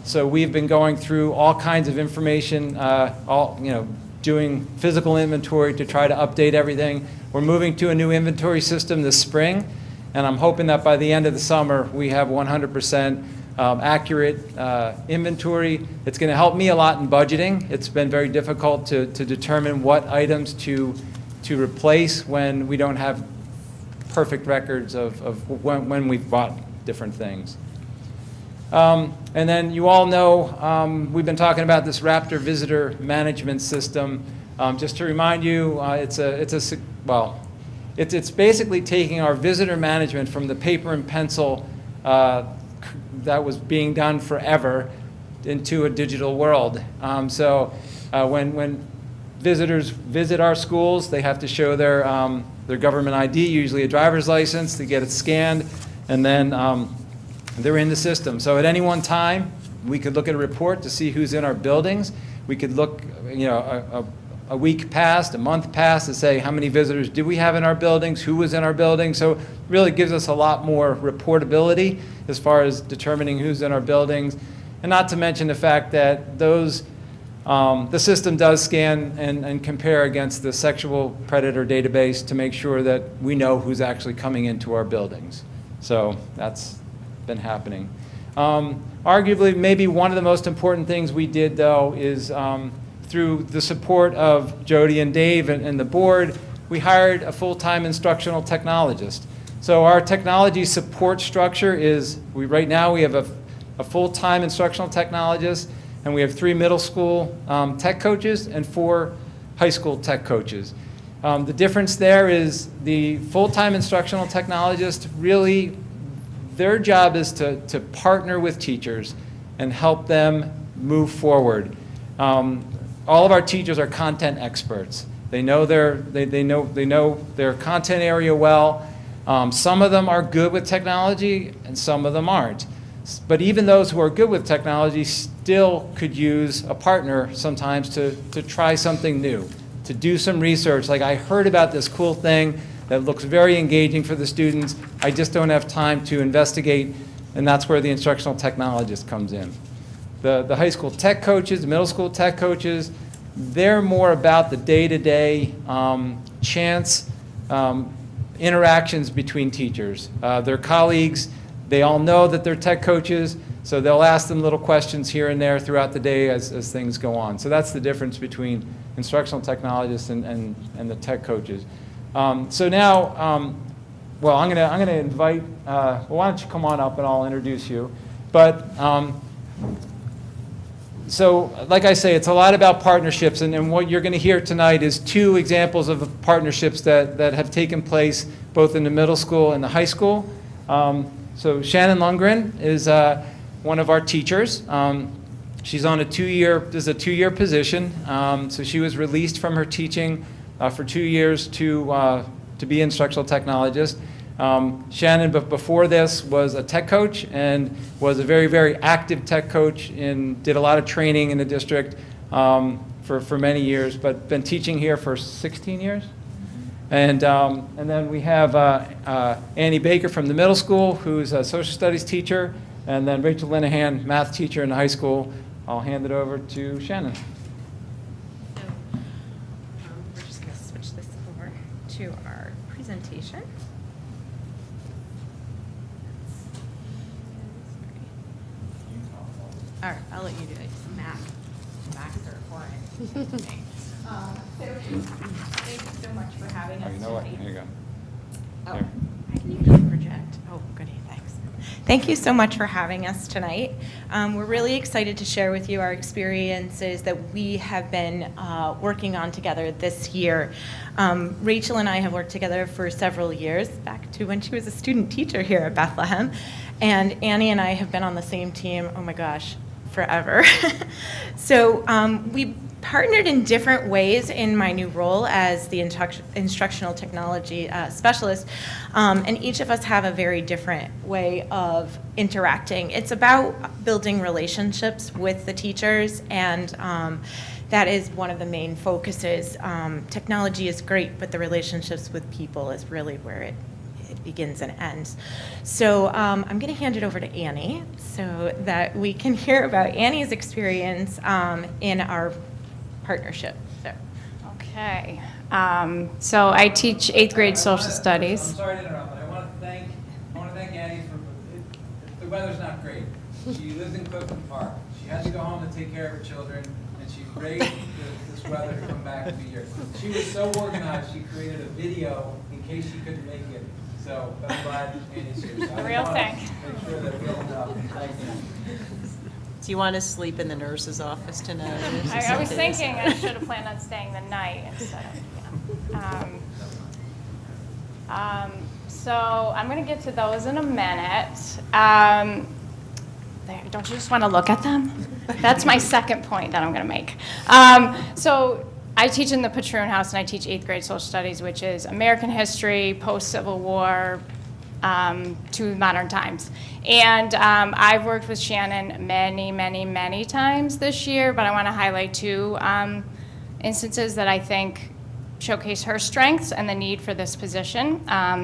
So we've been going through all kinds of information, doing physical inventory to try to update everything. We're moving to a new inventory system this spring, and I'm hoping that by the end of the summer we have 100% accurate inventory. It's going to help me a lot in budgeting. It's been very difficult to determine what items to replace when we don't have perfect records of when we've bought different things. And then you all know we've been talking about this Raptor visitor management system. Just to remind you, it's basically taking our visitor management from the paper and pencil that was being done forever into a digital world. So when visitors visit our schools, they have to show their government ID, usually a driver's license. They get it scanned, and then they're in the system. So at any one time, we could look at a report to see who's in our buildings. We could look, a week past, a month past, to say how many visitors did we have in our buildings, who was in our buildings. So it really gives us a lot more reportability as far as determining who's in our buildings. And not to mention the fact that the system does scan and compare against the sexual predator database to make sure that we know who's actually coming into our buildings. So that's been happening. Arguably, maybe one of the most important things we did, though, is through the support of Jody and Dave and the board, we hired a full-time instructional technologist. So our technology support structure is, right now we have a full-time instructional technologist, and we have 3 middle school tech coaches and 4 high school tech coaches. The difference there is the full-time instructional technologist, really, their job is to partner with teachers and help them move forward. All of our teachers are content experts. They know they know their content area well. Some of them are good with technology, and some of them aren't. But even those who are good with technology still could use a partner sometimes to try something new, to do some research. Like, I heard about this cool thing that looks very engaging for the students. I just don't have time to investigate, and that's where the instructional technologist comes in. The high school tech coaches, the middle school tech coaches, they're more about the day-to-day chance interactions between teachers. Their colleagues, they all know that they're tech coaches, so they'll ask them little questions here and there throughout the day as things go on. So that's the difference between instructional technologists and the tech coaches. So now, well, I'm gonna invite, why don't you come on up and I'll introduce you. But, so like I say, it's a lot about partnerships, and what you're gonna hear tonight is 2 examples of partnerships that have taken place both in the middle school and the high school. So Shannon Lundgren is one of our teachers. She's on this is a 2-year position. So she was released from her teaching for 2 years to to be instructional technologist. Shannon, but before this, was a tech coach and was a very, very active tech coach and did a lot of training in the district for many years, but been teaching here for 16 years. And then we have Annie Baker from the middle school, who's a social studies teacher, and then Rachel Linehan, math teacher in the high school. I'll hand it over to Shannon. So, we're just going to switch this over to our presentation. All right, I'll let you do it. Max are foreign. Thank you so much for having us Oh, you know what? tonight. Here you go. Oh, Here. I can even project. Oh, goody, thanks. Thank you so much for having us tonight. We're really excited to share with you our experiences that we have been working on together this year. Rachel and I have worked together for several years, back to when she was a student teacher here at Bethlehem. And Annie and I have been on the same team, oh my gosh, forever. So we partnered in different ways in my new role as the instructional technology specialist, and each of us have a very different way of interacting. It's about building relationships with the teachers, and that is one of the main focuses. Technology is great, but the relationships with people is really where it begins and ends. So I'm going to hand it over to Annie so that we can hear about Annie's experience in our partnership. So. Okay. So I teach 8th grade social studies. I'm sorry to interrupt, but I want to thank Annie for, the weather's not great. She lives in Clifton Park. She had to go home to take care of her children, and she braved this weather to come back to be here. She was so organized, she created a video in case she couldn't make it. So I'm glad Annie's here. So Real thing. Make sure that we all know. Thank you. Do you want to sleep in the nurse's office tonight? I was thinking I should have planned on staying the night instead of, so I'm going to get to those in a minute. Don't you just want to look at them? That's my second point that I'm going to make. So I teach in the Patroon House, and I teach 8th grade social studies, which is American history, post-Civil War, to modern times. And I've worked with Shannon many, many, many times this year, but I want to highlight two instances that I think showcase her strengths and the need for this position.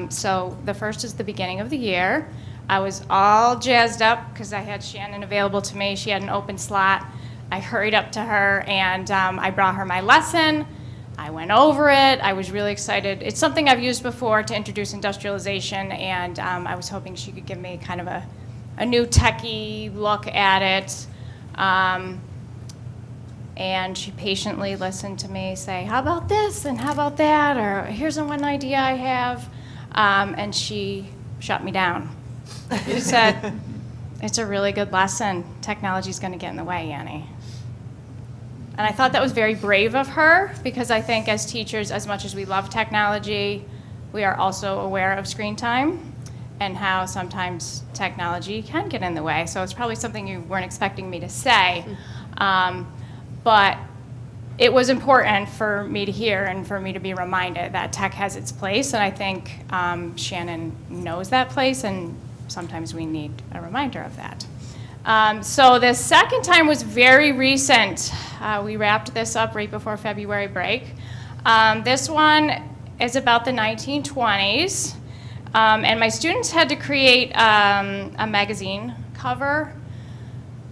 So the first is the beginning of the year. I was all jazzed up because I had Shannon available to me. She had an open slot. I hurried up to her, and I brought her my lesson. I went over it. I was really excited. It's something I've used before to introduce industrialization, and I was hoping she could give me kind of a new techie look at it. And she patiently listened to me say, how about this and how about that, or here's one idea I have. And she shut me down. She said, it's a really good lesson. Technology's going to get in the way, Annie. And I thought that was very brave of her, because I think as teachers, as much as we love technology, we are also aware of screen time and how sometimes technology can get in the way. So it's probably something you weren't expecting me to say. But it was important for me to hear and for me to be reminded that tech has its place, and I think Shannon knows that place, and sometimes we need a reminder of that. So the second time was very recent. We wrapped this up right before February break. This one is about the 1920s, and my students had to create a magazine cover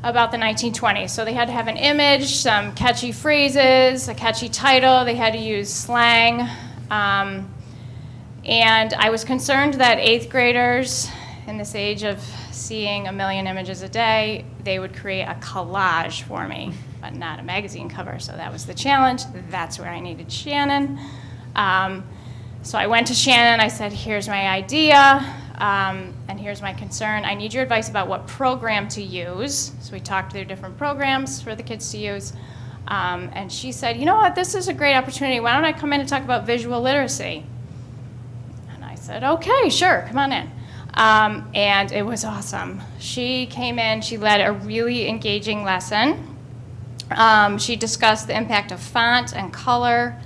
about the 1920s. So they had to have an image, some catchy phrases, a catchy title. They had to use slang. And I was concerned that 8th graders in this age of seeing a million images a day, they would create a collage for me, but not a magazine cover. So that was the challenge. That's where I needed Shannon. So I went to Shannon. I said, here's my idea. And here's my concern. I need your advice about what program to use. So we talked through different programs for the kids to use. And she said, you know what, this is a great opportunity. Why don't I come in and talk about visual literacy? And I said, okay, sure, come on in. And it was awesome. She came in, she led a really engaging lesson. She discussed the impact of font and color,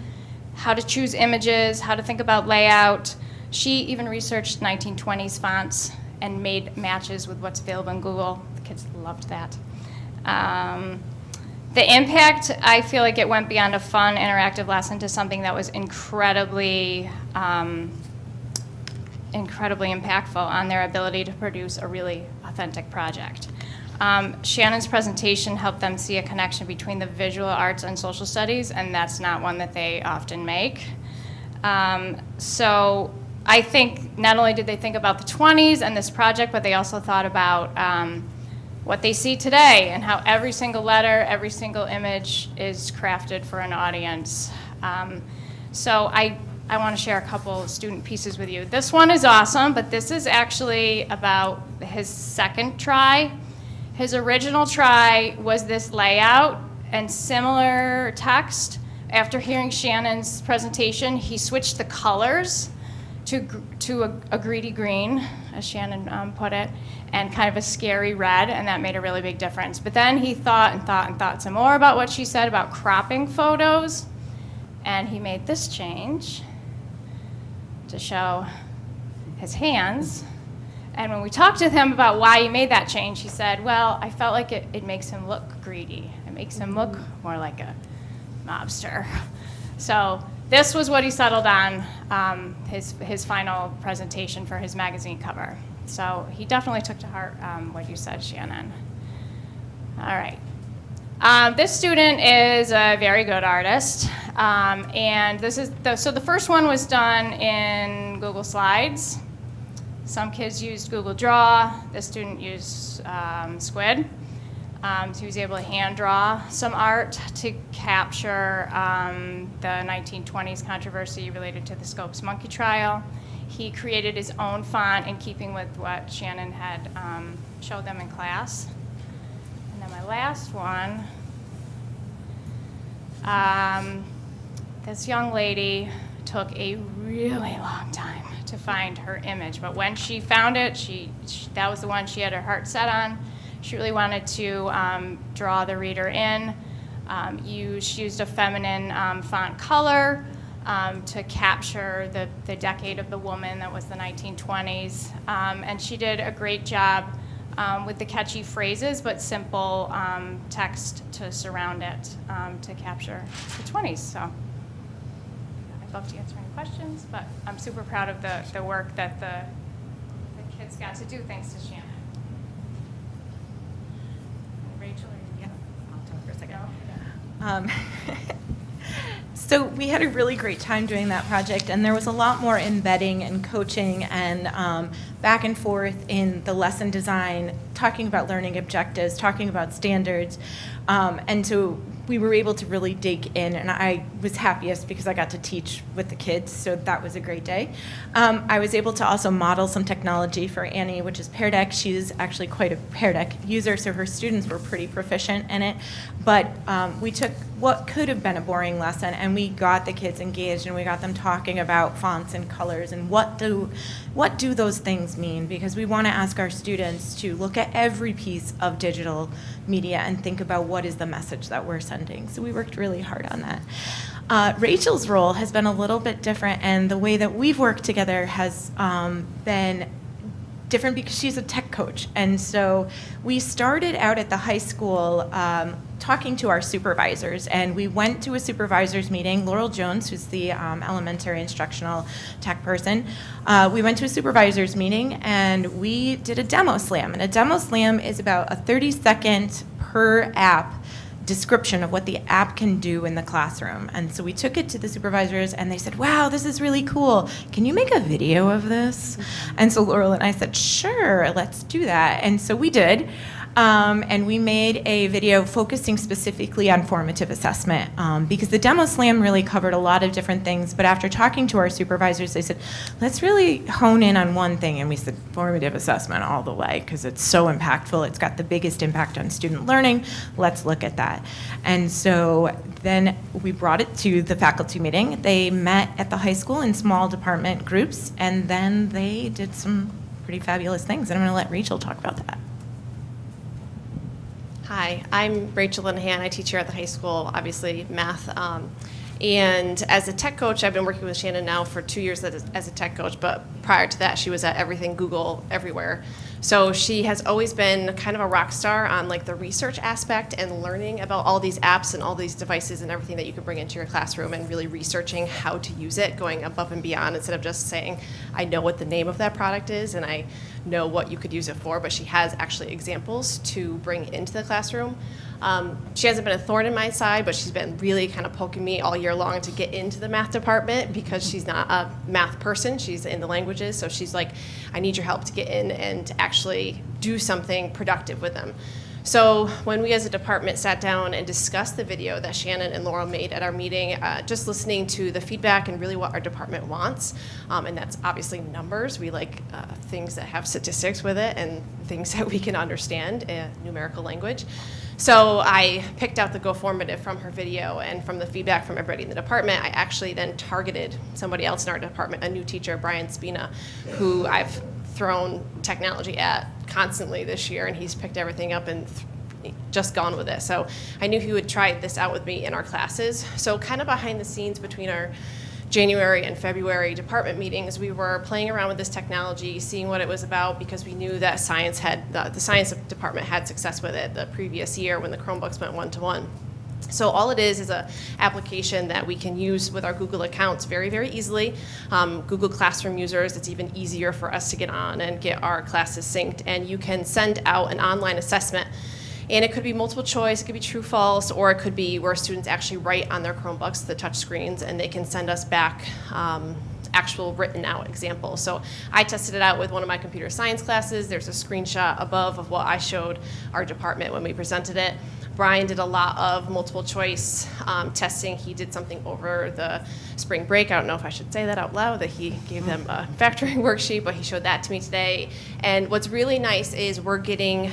how to choose images, how to think about layout. She even researched 1920s fonts and made matches with what's available in Google. The kids loved that. The impact, I feel like it went beyond a fun, interactive lesson to something that was incredibly impactful on their ability to produce a really authentic project. Shannon's presentation helped them see a connection between the visual arts and social studies, and that's not one that they often make. So I think not only did they think about the 20s and this project, but they also thought about what they see today and how every single letter, every single image is crafted for an audience. So I want to share a couple student pieces with you. This one is awesome, but this is actually about his second try. His original try was this layout and similar text. After hearing Shannon's presentation, he switched the colors to a greedy green, as Shannon put it, and kind of a scary red, and that made a really big difference. But then he thought and thought and thought some more about what she said about cropping photos, and he made this change to show his hands. And when we talked to him about why he made that change, he said, well, I felt like it makes him look greedy. It makes him look more like a mobster. So this was what he settled on, his final presentation for his magazine cover. So he definitely took to heart what you said, Shannon. All right. This student is a very good artist, and this is so the first one was done in Google Slides. Some kids used Google Draw. This student used Squid. So he was able to hand draw some art to capture the 1920s controversy related to the Scopes monkey trial. He created his own font in keeping with what Shannon had showed them in class. And then my last one, this young lady took a really long time to find her image, but when she found it, that was the one she had her heart set on. She really wanted to draw the reader in. She used a feminine font color to capture the decade of the woman that was the 1920s. And she did a great job with the catchy phrases, but simple text to surround it to capture the 20s. So I'd love to answer any questions, but I'm super proud of the work that the kids got to do thanks to Shannon. Rachel, yeah, I'll talk for a second. So we had a really great time doing that project, and there was a lot more embedding and coaching and back and forth in the lesson design, talking about learning objectives, talking about standards, and so we were able to really dig in, and I was happiest because I got to teach with the kids, so that was a great day. I was able to also model some technology for Annie, which is Pear Deck. She's actually quite a Pear Deck user, so her students were pretty proficient in it. But we took what could have been a boring lesson, and we got the kids engaged, and we got them talking about fonts and colors and what do those things mean, because we want to ask our students to look at every piece of digital media and think about what is the message that we're sending. So we worked really hard on that. Rachel's role has been a little bit different, and the way that we've worked together has been different because she's a tech coach. And so we started out at the high school talking to our supervisors, and we went to a supervisors meeting. Laurel Jones, who's the elementary instructional tech person, we went to a supervisors meeting and we did a demo slam. And a demo slam is about a 30-second per app description of what the app can do in the classroom. And so we took it to the supervisors and they said, wow, this is really cool. Can you make a video of this? And so Laurel and I said, sure, let's do that. And so we did. And we made a video focusing specifically on formative assessment because the demo slam really covered a lot of different things. But after talking to our supervisors, they said, let's really hone in on one thing. And we said, formative assessment all the way because it's so impactful. It's got the biggest impact on student learning. Let's look at that. And so then we brought it to the faculty meeting. They met at the high school in small department groups, and then they did some pretty fabulous things. And I'm going to let Rachel talk about that. Hi, I'm Rachel Linehan. I teach here at the high school, obviously math. And as a tech coach, I've been working with Shannon now for 2 years as a tech coach, but prior to that, she was at Everything Google Everywhere. So she has always been kind of a rock star on like the research aspect and learning about all these apps and all these devices and everything that you can bring into your classroom and really researching how to use it, going above and beyond instead of just saying, I know what the name of that product is and I know what you could use it for, but she has actually examples to bring into the classroom. She hasn't been a thorn in my side, but she's been really kind of poking me all year long to get into the math department because she's not a math person. She's in the languages, so she's like, I need your help to get in and actually do something productive with them. So when we as a department sat down and discussed the video that Shannon and Laurel made at our meeting, just listening to the feedback and really what our department wants, and that's obviously numbers. We like things that have statistics with it and things that we can understand, numerical language. So I picked out the Go Formative from her video, and from the feedback from everybody in the department, I actually then targeted somebody else in our department, a new teacher, Brian Spina, who I've thrown technology at constantly this year, and he's picked everything up and just gone with it. So I knew he would try this out with me in our classes. So kind of behind the scenes between our January and February department meetings, we were playing around with this technology, seeing what it was about, because we knew that science had the science department had success with it the previous year when the Chromebooks went one-to-one. So all it is a application that we can use with our Google accounts very, very easily. Google Classroom users, it's even easier for us to get on and get our classes synced, and you can send out an online assessment. And it could be multiple choice, it could be true, false, or it could be where students actually write on their Chromebooks, the touch screens, and they can send us back actual written out examples. So I tested it out with one of my computer science classes. There's a screenshot above of what I showed our department when we presented it. Brian did a lot of multiple choice testing. He did something over the spring break. I don't know if I should say that out loud, that he gave them a factoring worksheet, but he showed that to me today. And what's really nice is we're getting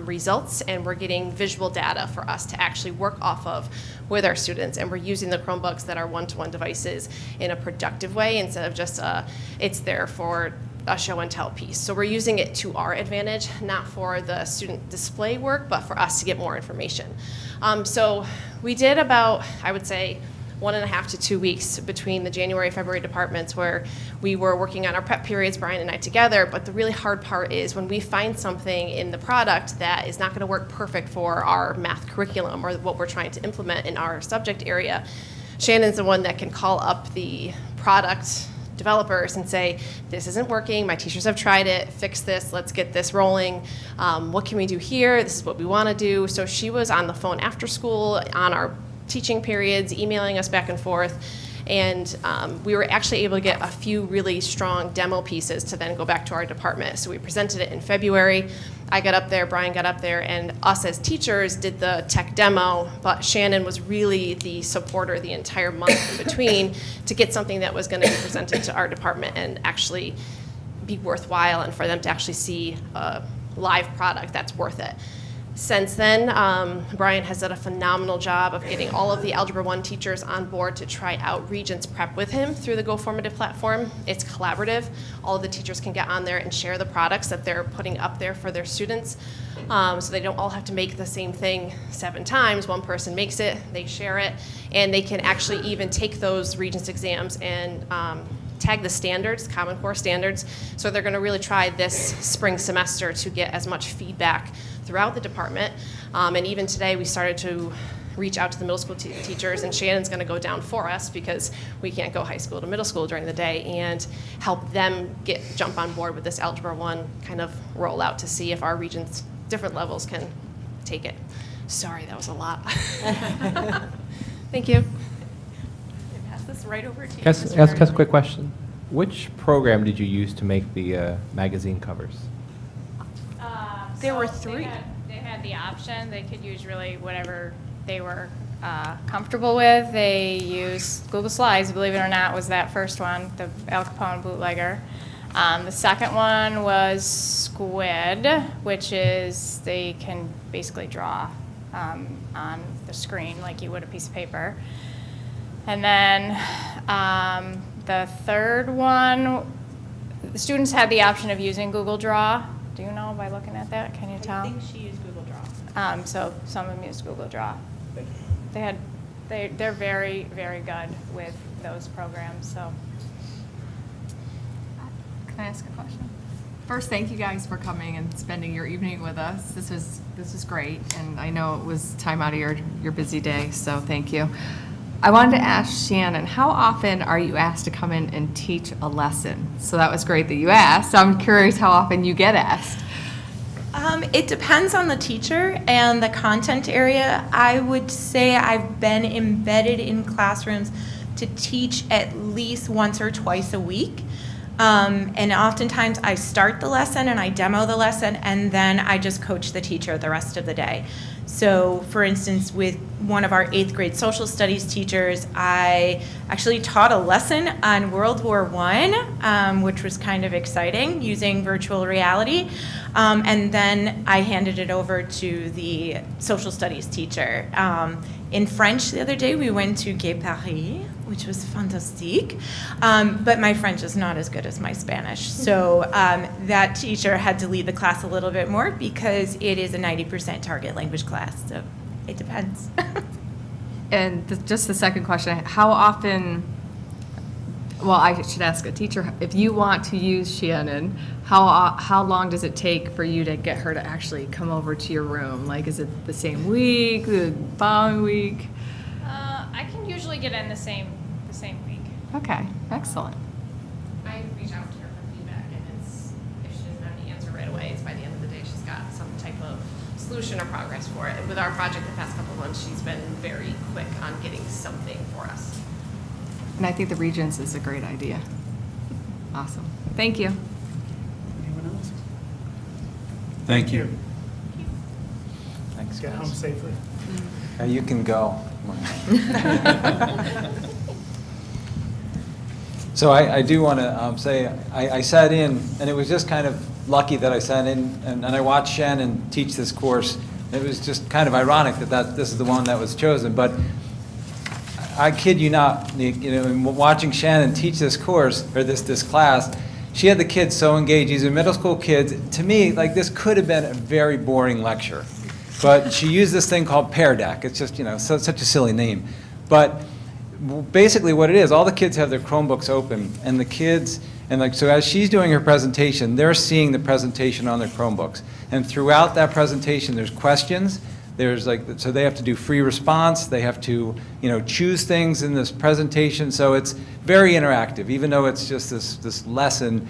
results and we're getting visual data for us to actually work off of with our students. And we're using the Chromebooks that are one-to-one devices in a productive way instead of just it's there for a show and tell piece. So we're using it to our advantage, not for the student display work, but for us to get more information. So we did about, I would say, 1.5 to 2 weeks between the January, February departments where we were working on our prep periods, Brian and I together, but the really hard part is when we find something in the product that is not gonna work perfect for our math curriculum or what we're trying to implement in our subject area, Shannon's the one that can call up the product developers and say, this isn't working, my teachers have tried it, fix this, let's get this rolling, what can we do here, this is what we want to do. So she was on the phone after school, on our teaching periods, emailing us back and forth, and we were actually able to get a few really strong demo pieces to then go back to our department. So we presented it in February. I got up there, Brian got up there, and us as teachers did the tech demo, but Shannon was really the supporter the entire month in between to get something that was going to be presented to our department and actually be worthwhile and for them to actually see a live product that's worth it. Since then, Brian has done a phenomenal job of getting all of the Algebra 1 teachers on board to try out Regents Prep with him through the Go Formative platform. It's collaborative. All of the teachers can get on there and share the products that they're putting up there for their students. So they don't all have to make the same thing 7 times. One person makes it, they share it, and they can actually even take those Regents exams and tag the standards, Common Core standards. So they're going to really try this spring semester to get as much feedback throughout the department. And even today we started to reach out to the middle school teachers, and Shannon's going to go down for us because we can't go high school to middle school during the day, and help them jump on board with this Algebra 1 kind of rollout to see if our Regents, different levels, can take it. Sorry, that was a lot. Thank you. Pass this right over to you. Can I ask a quick question? Which program did you use to make the magazine covers? There were 3. They had the option. They could use really whatever they were comfortable with. They used Google Slides, believe it or not, was that first one, the Al Capone bootlegger. The second one was Squid, which is they can basically draw on the screen like you would a piece of paper. And then the third one, the students had the option of using Google Draw. Do you know by looking at that? Can you tell? I think she used Google Draw. So some of them used Google Draw. They had They're very, very good with those programs, so. Can I ask a question? First, thank you guys for coming and spending your evening with us. This is great, and I know it was time out of your busy day, so thank you. I wanted to ask Shannon, how often are you asked to come in and teach a lesson? So that was great that you asked. I'm curious how often you get asked. It depends on the teacher and the content area. I would say I've been embedded in classrooms to teach at least once or twice a week. And oftentimes I start the lesson and I demo the lesson, and then I just coach the teacher the rest of the day. So for instance, with one of our 8th grade social studies teachers, I actually taught a lesson on World War I, which was kind of exciting, using virtual reality. And then I handed it over to the social studies teacher. In French the other day, we went to Gay Paris, which was fantastique. But my French is not as good as my Spanish. So that teacher had to lead the class a little bit more because it is a 90% target language class. So it depends. And just the second question, how often, well, I should ask a teacher, if you want to use Shannon, how long does it take for you to get her to actually come over to your room? Like, is it the same week, the following week? I can usually get in the same week. Okay, excellent. I reach out to her for feedback, and if she doesn't have the answer right away, it's by the end of the day she's got some type of solution or progress for it. And with our project the past couple of months, she's been very quick on getting something for us. And I think the Regents is a great idea. Awesome. Thank you. Anyone else? Thank you. Thanks, Get home guys. safely. You can go. So I do want to say, I sat in, and it was just kind of lucky that I sat in, and I watched Shannon teach this course. It was just kind of ironic that this is the one that was chosen, but I kid you not, watching Shannon teach this course, or this class, she had the kids so engaged. These are middle school kids. To me, like, this could have been a very boring lecture. But she used this thing called Pear Deck. It's just, such a silly name. But basically what it is, all the kids have their Chromebooks open, and the kids, so as she's doing her presentation, they're seeing the presentation on their Chromebooks. And throughout that presentation, there's questions. So they have to do free response. They have to, choose things in this presentation. So it's very interactive. Even though it's just this lesson,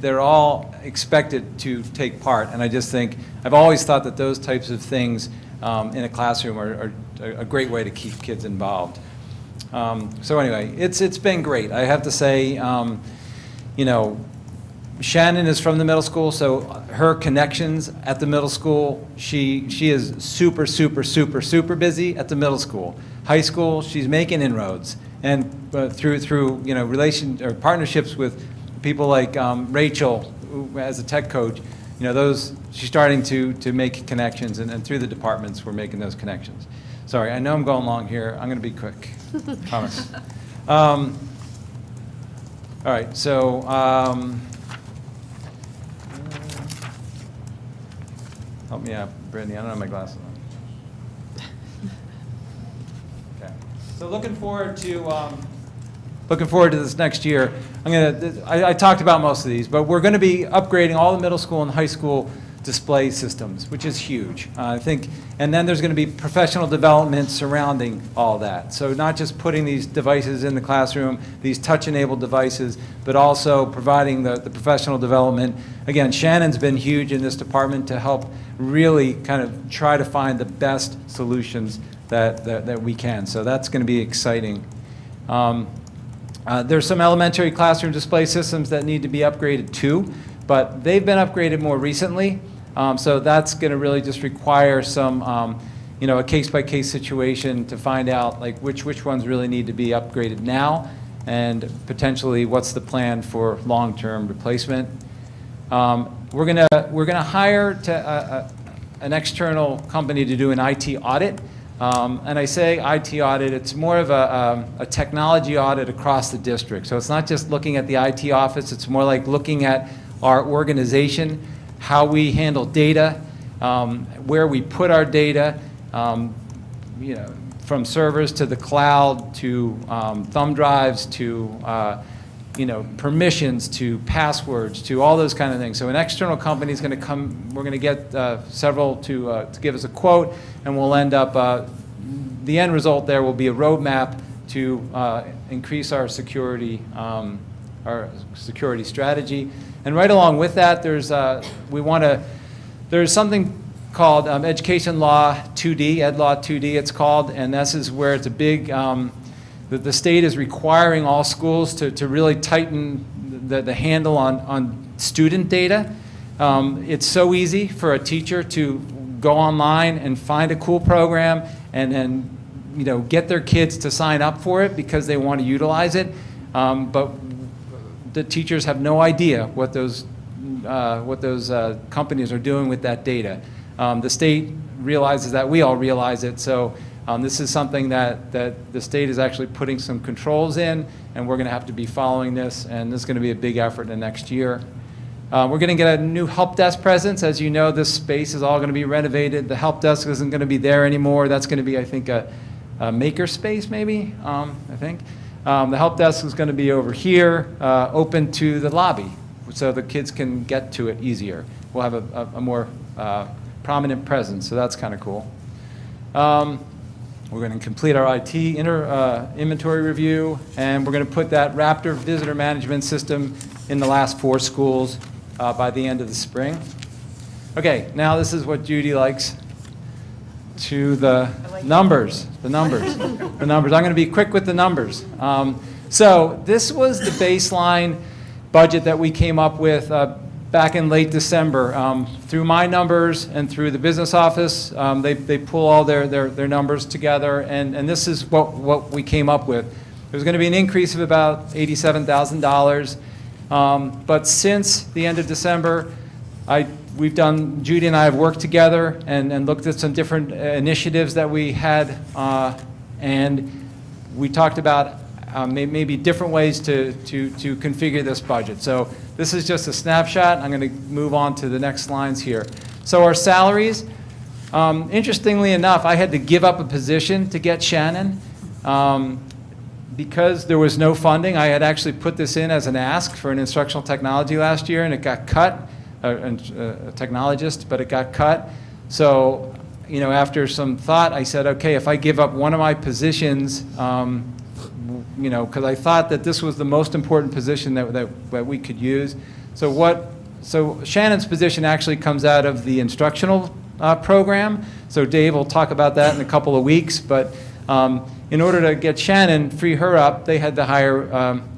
they're all expected to take part. And I just think, I've always thought that those types of things in a classroom are a great way to keep kids involved. So anyway, it's been great. I have to say, Shannon is from the middle school, so her connections at the middle school, she is super, super, super, super busy at the middle school. High school, she's making inroads, and through relation or partnerships with people like Rachel, who, as a tech coach, she's starting to make connections, and through the departments, we're making those connections. Sorry, I know I'm going long here. I'm going to be quick. Promise. All right, so. Help me out, Brittany. I don't have my glasses on. Okay. So looking forward to this next year. I talked about most of these, but we're going to be upgrading all the middle school and high school display systems, which is huge. I think, and then there's going to be professional development surrounding all that. So not just putting these devices in the classroom, these touch-enabled devices, but also providing the professional development. Again, Shannon's been huge in this department to help really kind of try to find the best solutions that we can. So that's going to be exciting. There's some elementary classroom display systems that need to be upgraded too, but they've been upgraded more recently. So that's going to really just require some, a case-by-case situation to find out like which ones really need to be upgraded now, and potentially what's the plan for long-term replacement. We're gonna hire an external company to do an IT audit. And I say IT audit, it's more of a technology audit across the district. So it's not just looking at the IT office, it's more like looking at our organization, how we handle data, where we put our data, from servers to the cloud to thumb drives to permissions to passwords to all those kind of things. So an external company is going to come. We're going to get several to give us a quote, and we'll end up. The end result there will be a roadmap to increase our security strategy. And right along with that, there's something called Education Law 2D, Ed Law 2D it's called, and this is where it's a big, the state is requiring all schools to really tighten the handle on student data. It's so easy for a teacher to go online and find a cool program and get their kids to sign up for it because they want to utilize it, but the teachers have no idea what those companies are doing with that data. The state realizes that, we all realize it, so this is something that the state is actually putting some controls in, and we're going to have to be following this, and this is going to be a big effort in the next year. We're going to get a new help desk presence. As you know, this space is all going to be renovated. The help desk isn't going to be there anymore. That's going to be, I think, a maker space, maybe, I think. The help desk is going to be over here, open to the lobby, so the kids can get to it easier. We'll have a more prominent presence, so that's kind of cool. We're going to complete our IT inventory review, and we're going to put that Raptor visitor management system in the last 4 schools by the end of the spring. Okay, now this is what Judy likes. To the numbers. I'm going to be quick with the numbers. So this was the baseline budget that we came up with back in late December. Through my numbers and through the business office, they pull all their numbers together, and this is what we came up with. There's going to be an increase of about $87,000, but since the end of December, Judy and I have worked together and looked at some different initiatives that we had, and we talked about maybe different ways to configure this budget. So this is just a snapshot. I'm going to move on to the next lines here. So our salaries, interestingly enough, I had to give up a position to get Shannon. Because there was no funding, I had actually put this in as an ask for an instructional technology last year, and it got cut. A technologist, but it got cut. So, after some thought, I said, okay, if I give up one of my positions, because I thought that this was the most important position that we could use. So Shannon's position actually comes out of the instructional program. So Dave will talk about that in a couple of weeks, but in order to get Shannon, free her up, they had to hire,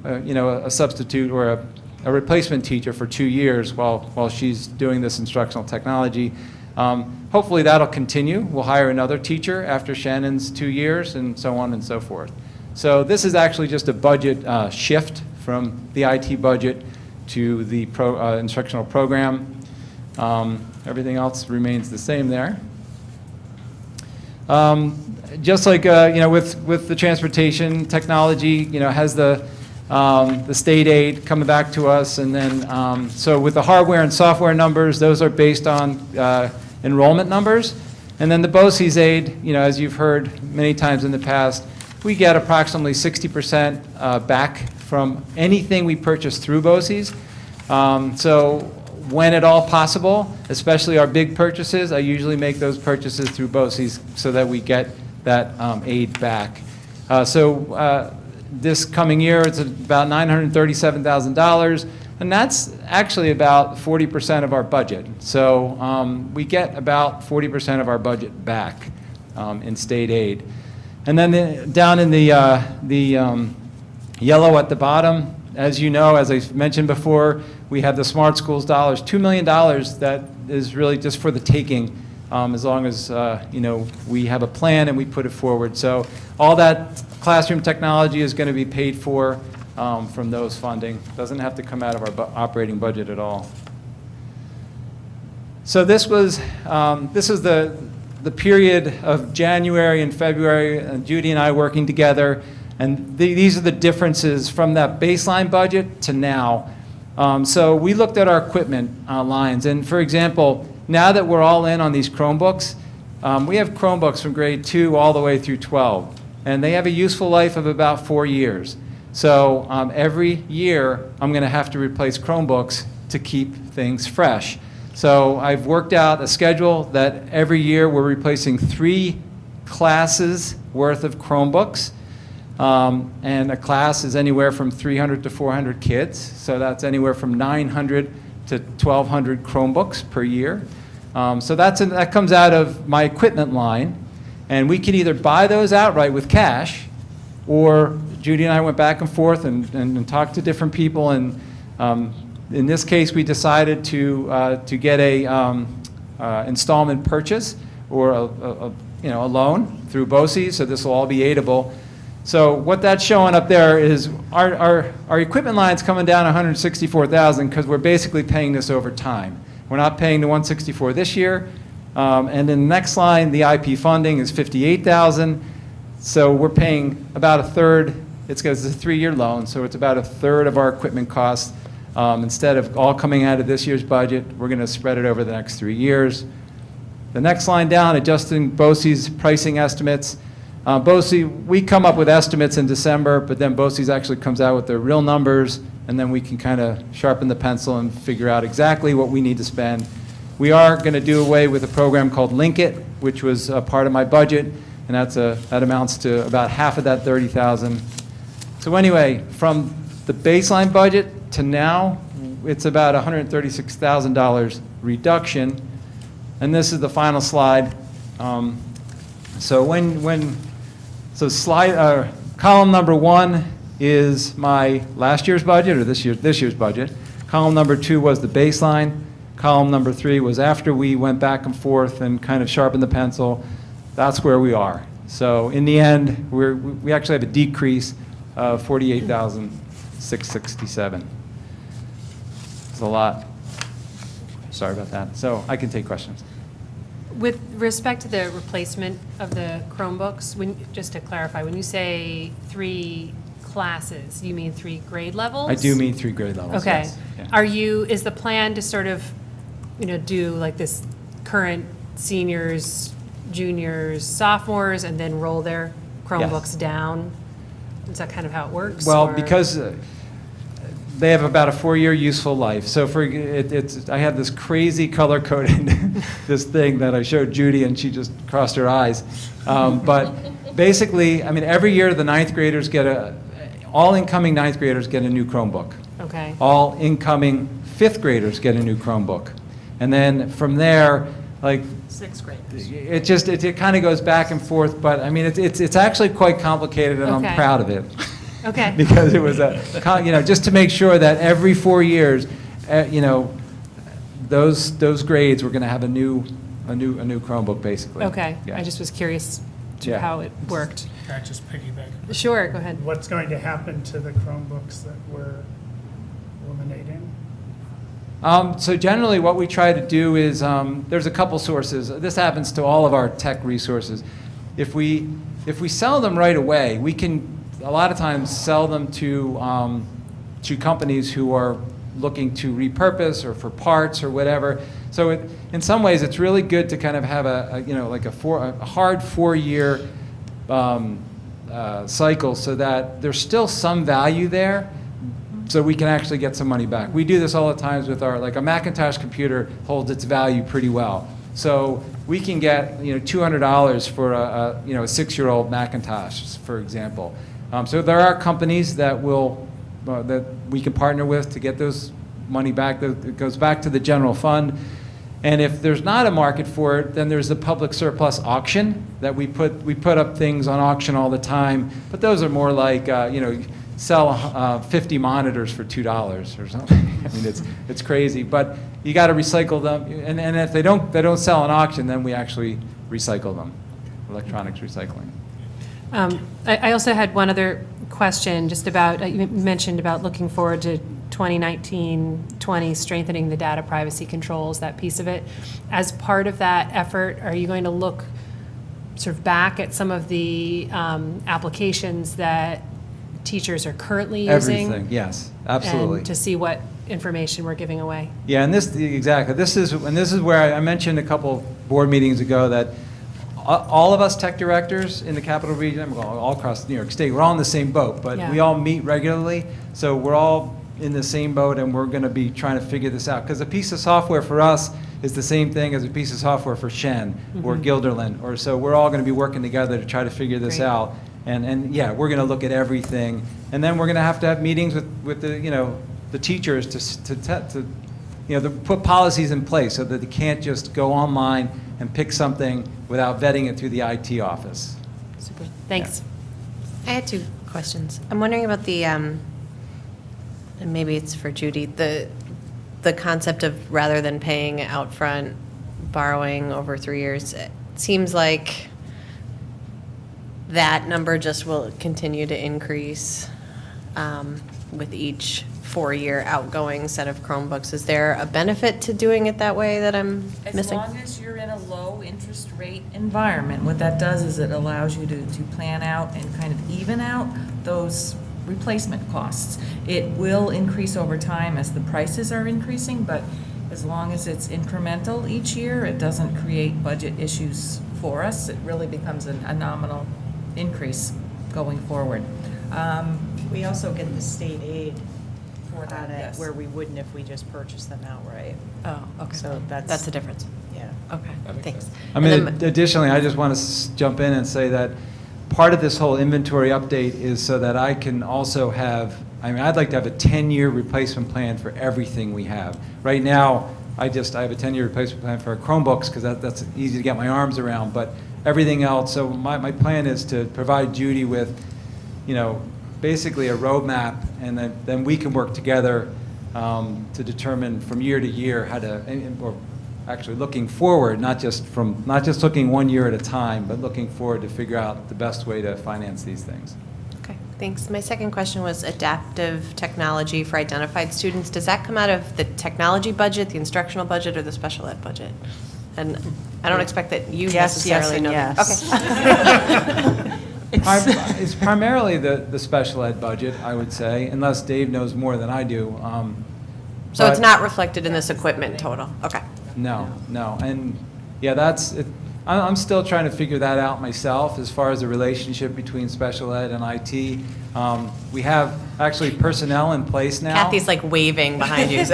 a substitute or a replacement teacher for 2 years while she's doing this instructional technology. Hopefully that'll continue. We'll hire another teacher after Shannon's 2 years, and so on and so forth. So this is actually just a budget shift from the IT budget to the instructional program. Everything else remains the same there. Just like with the transportation technology, has the state aid coming back to us, and then so with the hardware and software numbers, those are based on enrollment numbers, and then the BOCES aid, as you've heard many times in the past, we get approximately 60% back from anything we purchase through BOCES. So when at all possible, especially our big purchases, I usually make those purchases through BOCES so that we get that aid back. This coming year, it's about $937,000, and that's actually about 40% of our budget. So we get about 40% of our budget back in state aid. And then down in the yellow at the bottom, as you know, as I mentioned before, we have the Smart Schools dollars, $2 million that is really just for the taking, as long as we have a plan and we put it forward. So all that classroom technology is going to be paid for from those funding. Doesn't have to come out of our operating budget at all. So this was the period of January and February, and Judy and I working together, and these are the differences from that baseline budget to now. So we looked at our equipment lines, and for example, now that we're all in on these Chromebooks, we have Chromebooks from grade 2 all the way through 12, and they have a useful life of about 4 years. So every year, I'm going to have to replace Chromebooks to keep things fresh. So I've worked out a schedule that every year we're replacing 3 classes worth of Chromebooks. And a class is anywhere from 300 to 400 kids, so that's anywhere from 900 to 1,200 Chromebooks per year. So that comes out of my equipment line, and we can either buy those outright with cash, or Judy and I went back and forth and talked to different people, and in this case, we decided to get a installment purchase or a loan through BOCES, so this will all be aidable. So what that's showing up there is our equipment line's coming down $164,000 because we're basically paying this over time. We're not paying the $164 this year, and then the next line, the IP funding is $58,000. So we're paying about a third. It's because it's a 3-year loan, so it's about a third of our equipment costs. Instead of all coming out of this year's budget, we're going to spread it over the next 3 years. The next line down, adjusting BOCES pricing estimates. BOCES, we come up with estimates in December, but then BOCES actually comes out with their real numbers, and then we can kind of sharpen the pencil and figure out exactly what we need to spend. We are going to do away with a program called Link It, which was a part of my budget, and that amounts to about half of that $30,000. So anyway, from the baseline budget to now, it's about $136,000 reduction, and this is the final slide. So column number 1 is my last year's budget, or this year's budget. Column number 2 was the baseline. Column number 3 was after we went back and forth and kind of sharpened the pencil. That's where we are. So in the end, we actually have a decrease of $48,667. It's a lot. Sorry about that. So I can take questions. With respect to the replacement of the Chromebooks, just to clarify, when you say 3 classes, you mean 3 grade levels? I do mean 3 grade levels, Okay. yes. Yeah. Is the plan to sort of, do like this current seniors, juniors, sophomores, and then roll their Chromebooks down? Is that kind of how it works? Well, or- because they have about a 4-year useful life. So I have this crazy color-coded this thing that I showed Judy, and she just crossed her eyes. But basically, every year the all incoming 9th graders get a new Chromebook. Okay. All incoming 5th graders get a new Chromebook. And then from there, like, 6th graders. it kind of goes back and forth, but it's actually quite complicated, and Okay. I'm proud of it. Okay. Because it was just to make sure that every 4 years, those grades were going to have a new Chromebook, basically. Okay. Yeah. I just was curious to Yeah. how it worked. Can I just piggyback? Sure, go ahead. What's going to happen to the Chromebooks that we're eliminating? So generally, what we try to do is, there's a couple sources. This happens to all of our tech resources. If we sell them right away, we can a lot of times sell them to companies who are looking to repurpose or for parts or whatever. So in some ways, it's really good to kind of have a hard 4-year cycle, so that there's still some value there, so we can actually get some money back. We do this all the times with a Macintosh computer holds its value pretty well. So we can get $200 for a 6-year-old Macintosh, for example. So there are companies that we can partner with to get those money back. It goes back to the general fund. And if there's not a market for it, then there's the public surplus auction that we put up things on auction all the time. But those are more like sell 50 monitors for $2 or something. It's crazy. But you got to recycle them. And if they don't sell on auction, then we actually recycle them. Electronics recycling. I also had one other question, just about, you mentioned about looking forward to 2019-20, strengthening the data privacy controls, that piece of it. As part of that effort, are you going to look sort of back at some of the applications that teachers are currently using? Everything, yes, absolutely. And to see what information we're giving away? Yeah, and exactly. This is where I mentioned a couple board meetings ago that all of us tech directors in the Capital Region, all across New York State, we're all in the same boat, but we Yeah. all meet regularly, so we're all in the same boat, and we're going to be trying to figure this out. Because a piece of software for us is the same thing as a piece of software for Shen or Guilderland, or so we're all going to be working together to try to figure this Great. out. And yeah, we're going to look at everything, and then we're going to have meetings with the, the teachers to put policies in place so that they can't just go online and pick something without vetting it through the IT office. Super, thanks. I had two questions. I'm wondering about the, and maybe it's for Judy, the concept of rather than paying out front, borrowing over 3 years. It seems like that number just will continue to increase with each 4-year outgoing set of Chromebooks. Is there a benefit to doing it that way that I'm missing? As long as you're in a low interest rate environment, what that does is it allows you to plan out and kind of even out those replacement costs. It will increase over time as the prices are increasing, but as long as it's incremental each year, it doesn't create budget issues for us. It really becomes a nominal increase going forward. We also get the state aid for that, Yes. where we wouldn't if we just purchased them outright. Oh, okay. So That's the difference. Yeah. Okay, thanks. I And mean, then- additionally, I just want to jump in and say that part of this whole inventory update is so that I can also have, I'd like to have a 10-year replacement plan for everything we have. Right now, I have a 10-year replacement plan for our Chromebooks because that's easy to get my arms around, but everything else, so my plan is to provide Judy with, basically a roadmap, and then we can work together to determine from year to year how to, or actually looking forward, not just looking 1 year at a time, but looking forward to figure out the best way to finance these things. Okay, thanks. My second question was adaptive technology for identified students. Does that come out of the technology budget, the instructional budget, or the special ed budget? And I don't expect that you Yes, yes, necessarily and know. yes. Okay. It's primarily the special ed budget, I would say, unless Dave knows more than I do. So it's but- not reflected in this equipment total? Okay. No, and yeah, that's it. I'm still trying to figure that out myself as far as the relationship between special ed and IT. We have actually personnel in place now. Kathy's like waving behind you.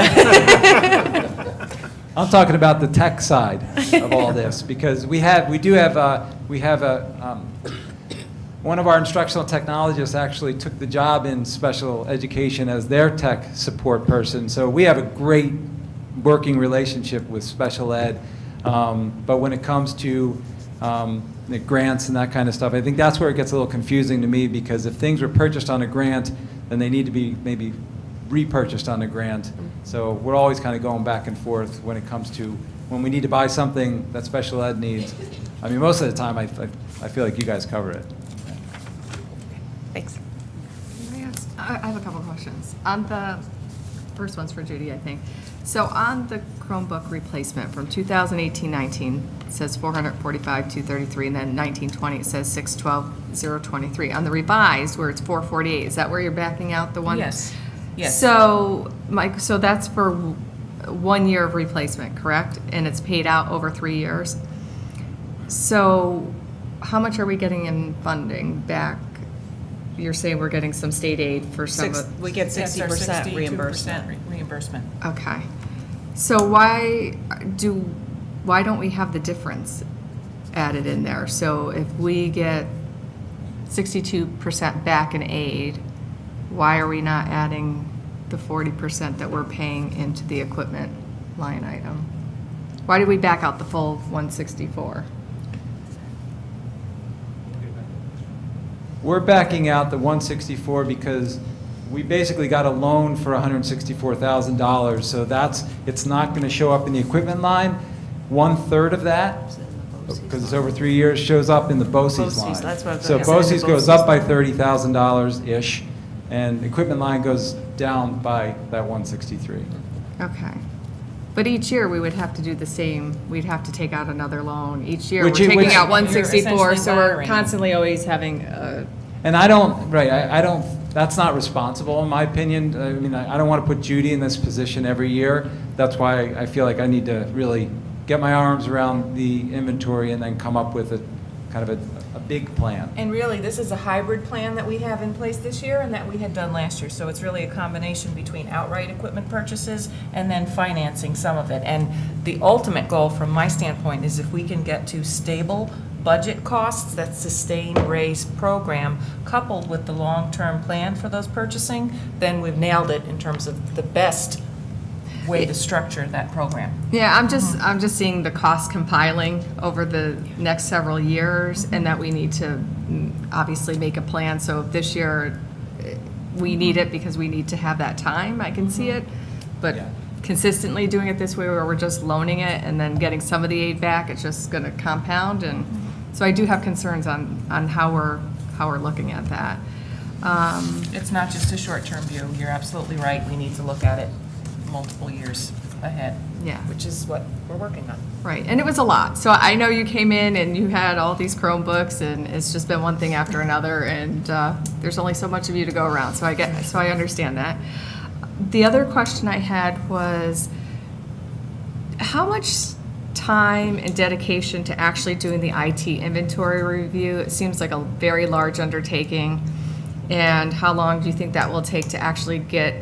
I'm talking about the tech side of all this because we have one of our instructional technologists actually took the job in special education as their tech support person. So we have a great working relationship with special ed. But when it comes to the grants and that kind of stuff, I think that's where it gets a little confusing to me because if things were purchased on a grant, then they need to be maybe repurchased on a grant. So we're always kind of going back and forth when it comes to when we need to buy something that special ed needs. I mean, most of the time, I feel like you guys cover it. Thanks. I have a couple questions. On the first one's for Judy, I think. So on the Chromebook replacement from 2018-19, it says 445,233, and then 19-20 it says 612,023. On the revised, where it's 448, is that where you're backing out the one? Yes. Yes. So, Mike, so that's for 1 year of replacement, correct? And it's paid out over 3 years. So, how much are we getting in funding back? You're saying we're getting some state aid for some of. We get 60% reimbursement. Reimbursement. Okay. So why don't we have the difference added in there? So if we get 62% back in aid, why are we not adding the 40% that we're paying into the equipment line item? Why did we back out the full 164? We're backing out the 164 because we basically got a loan for $164,000. So it's not going to show up in the equipment line. 1/3 of that, because it's over 3 years, shows up in the BOCES line. That's what I was So gonna say, BOCES the goes BOCES. up by $30,000-ish, and equipment line goes down by that 163. Okay. But each year, we would have to do the same, we'd have to take out another loan. Each year, we're Which- taking which- out You're 164, so we're essentially constantly always having And I don't, right, I don't, that's not responsible in my opinion. I mean, I don't want to put Judy in this position every year. That's why I feel like I need to really get my arms around the inventory and then come up with kind of a big plan. And really, this is a hybrid plan that we have in place this year and that we had done last year. So it's really a combination between outright equipment purchases and then financing some of it. And the ultimate goal, from my standpoint, is if we can get to stable budget costs that sustain Ray's program, coupled with the long-term plan for those purchasing, then we've nailed it in terms of the best way to structure that program. Yeah, I'm just seeing the cost compiling over the next several years, and that we need to obviously make a plan. So this year, we need it because we need to have that time, I can see it. But consistently doing it this way, where we're just loaning it and then getting some of the aid back, it's just gonna compound. And so I do have concerns on how we're looking at that. It's not just a short-term view. You're absolutely right. We need to look at it multiple years ahead. Yeah. Which is what we're working on. Right, and it was a lot. So I know you came in and you had all these Chromebooks, and it's just been one thing after another, and there's only so much of you to go around. So I understand that. The other question I had was, how much time and dedication to actually doing the IT inventory review? It seems like a very large undertaking. And how long do you think that will take to actually get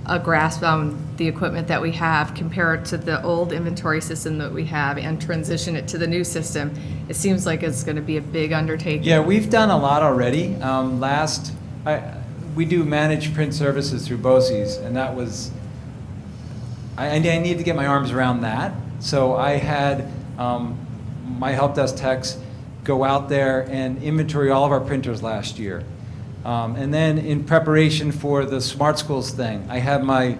a grasp on the equipment that we have, compare it to the old inventory system that we have, and transition it to the new system? It seems like it's going to be a big undertaking. Yeah, we've done a lot already. We do managed print services through BOCES, and that was, I need to get my arms around that. So I had my help desk techs go out there and inventory all of our printers last year. And then in preparation for the Smart Schools thing, I had my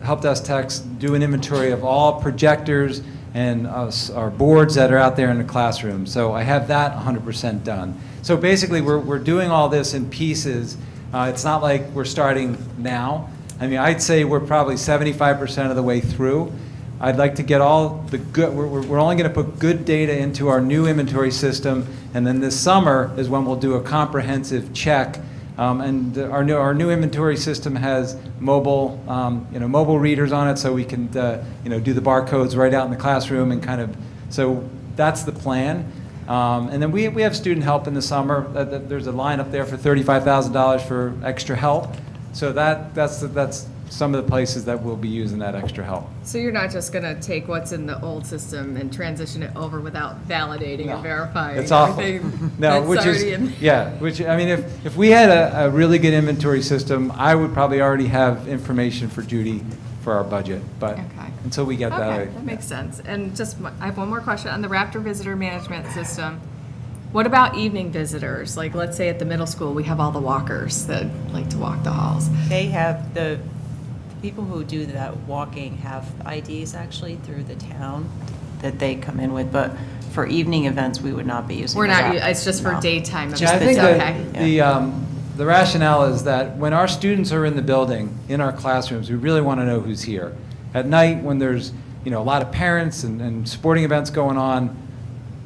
help desk techs do an inventory of all projectors and our boards that are out there in the classroom. So I have that 100% done. So basically, we're doing all this in pieces. It's not like we're starting now. I mean, I'd say we're probably 75% of the way through. I'd like to get all the good, we're only going to put good data into our new inventory system, and then this summer is when we'll do a comprehensive check. And our new inventory system has mobile, mobile readers on it, so we can, do the barcodes right out in the classroom and kind of, so that's the plan. And then we have student help in the summer. There's a line up there for $35,000 for extra help. So that's some of the places that we'll be using that extra help. So you're not just going to take what's in the old system and transition it over without validating and verifying It's awful. everything No, that's which already is, in? which, I mean, if we had a really good inventory system, I would probably already have information for Judy for our budget, but until we get that. Okay, that makes sense. And I have one more question on the Raptor Visitor Management System. What about evening visitors? Like, let's say at the middle school, we have all the walkers that like to walk the halls. They have, the people who do that walking have IDs actually through the town that they come in with, but for evening events, we would not be using We're not, that. it's just for daytime events. Yeah, I think Okay. that the rationale is that when our students are in the building, in our classrooms, we really want to know who's here. At night, when there's a lot of parents and sporting events going on,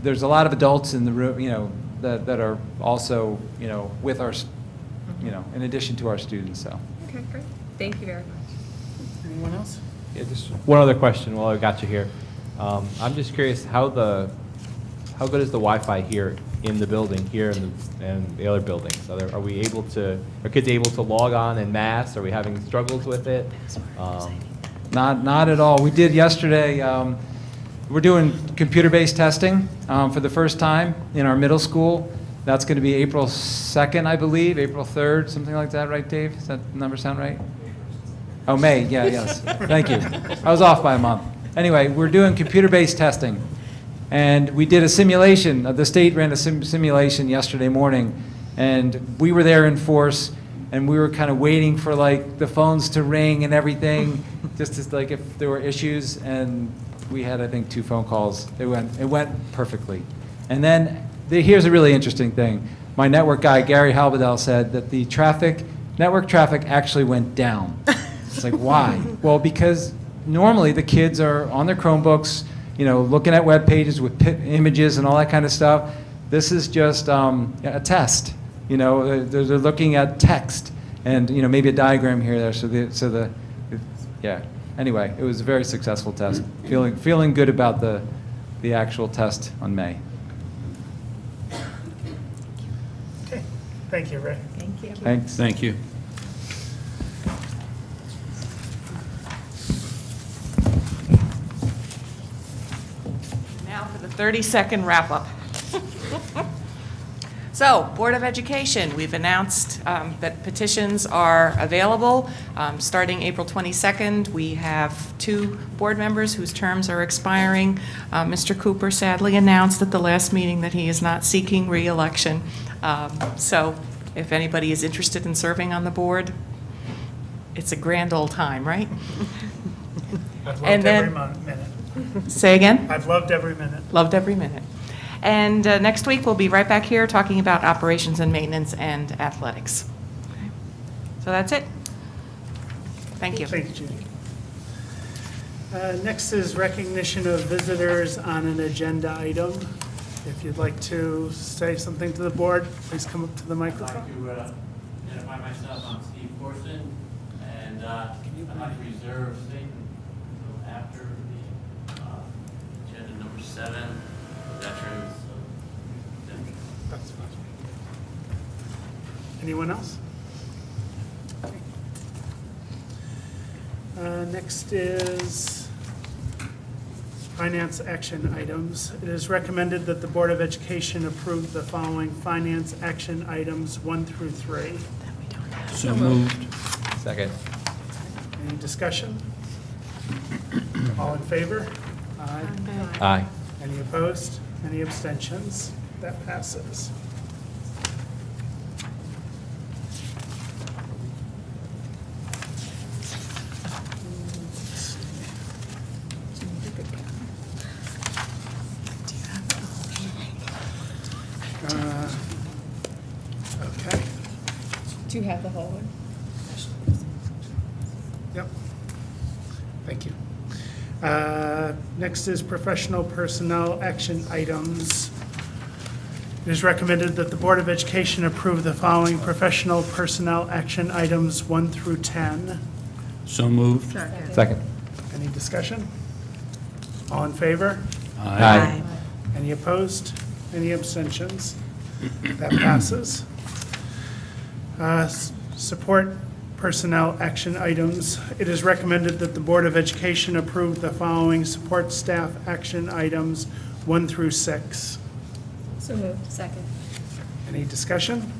there's a lot of adults in the room, that are also, with our, in addition to our students, so. Okay, great. Thank you very much. Anyone else? Yeah, just one other question while I got you here. I'm just curious how good is the Wi-Fi here in the building, here and the other buildings? Are kids able to log on en masse? Are we having struggles with it? Not at all. We did yesterday, we're doing computer-based testing for the first time in our middle school. That's going to be April 2nd, I believe, April 3rd, something like that, right, Dave? Does that number sound right? Oh, May, yes. Thank you. I was off by a month. Anyway, we're doing computer-based testing. And we did a simulation. The state ran a simulation yesterday morning. And we were there in force. And we were kind of waiting for the phones to ring and everything, just as if there were issues. And we had, I think, 2 phone calls. It went perfectly. And then here's a really interesting thing. My network guy, Gary Halbedel, said that the network traffic actually went down. It's like, why? Well, because normally the kids are on their Chromebooks, looking at web pages with images and all that kind of stuff. This is just a test. They're looking at text and maybe a diagram here or there. Yeah. Anyway, it was a very successful test. Feeling good about the actual test on May. Thank you, Ray. Thank you. Thanks. Thank you. Now for the 30-second wrap-up. So, Board of Education, we've announced that petitions are available. Starting April 22nd, we have 2 board members whose terms are expiring. Mr. Cooper sadly announced at the last meeting that he is not seeking re-election. So, if anybody is interested in serving on the board, it's a grand old time, right? I've And loved every then- minute. Say again? I've loved every minute. Loved every minute. And next week, we'll be right back here talking about operations and maintenance and athletics. Okay. So that's it. Thank you. Thank you, Judy. Next is recognition of visitors on an agenda item. If you'd like to say something to the board, please come up to the I'd microphone. like to identify myself. I'm Steve Corson, and I'd like to reserve statement until after the agenda number 7, veterans. That's fine. Anyone else? Next is finance action items. It is recommended that the Board of Education approve the following finance action items 1 through 3. So moved. Second. Any discussion? All in favor? Aye. Aye. Any opposed? Any abstentions? That passes. Okay. Do you have the whole one? Yep. Thank you. Next is professional personnel action items. It is recommended that the Board of Education approve the following professional personnel action items 1 through 10. So moved. Second. Any discussion? All in favor? Aye. Any opposed? Any abstentions? That passes. Support personnel action items. It is recommended that the Board of Education approve the following support staff action items 1 through 6. So moved. Second. Any discussion?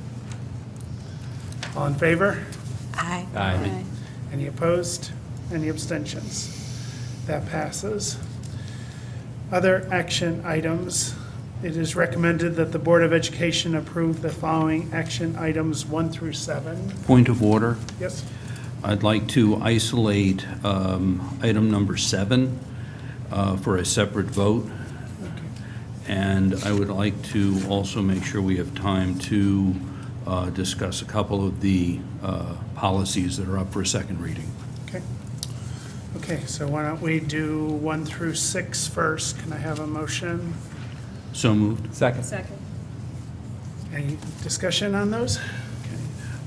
All in favor? Aye. Aye. Any opposed? Any abstentions? That passes. Other action items. It is recommended that the Board of Education approve the following action items 1 through 7. Point of order. Yes? I'd like to isolate item number 7 for a separate vote. And I would like to also make sure we have time to discuss a couple of the policies that are up for a second reading. Okay. Okay, so why don't we do 1 through 6 first? Can I have a motion? So moved. Second. Second. Any discussion on those?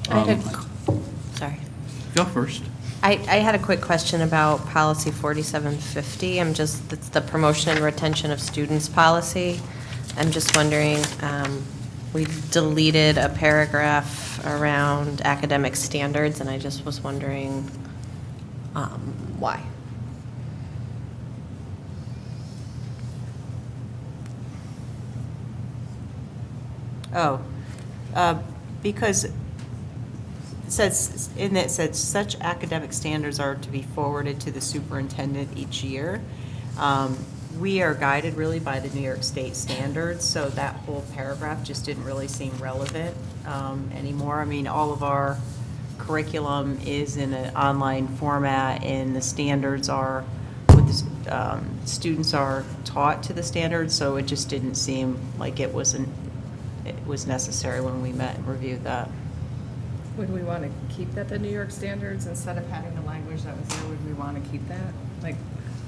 I had sorry. Go first. I had a quick question about policy 4750. It's the promotion and retention of students policy. I'm just wondering, we deleted a paragraph around academic standards, and I just was wondering why. Because it says, in it said, such academic standards are to be forwarded to the superintendent each year. We are guided really by the New York State standards, so that whole paragraph just didn't really seem relevant anymore. I mean, all of our curriculum is in an online format, and the standards are, students are taught to the standards, so it just didn't seem like it was necessary when we met and reviewed that. Would we want to keep that the New York standards instead of having the language that was there? Would we want to keep that? Like,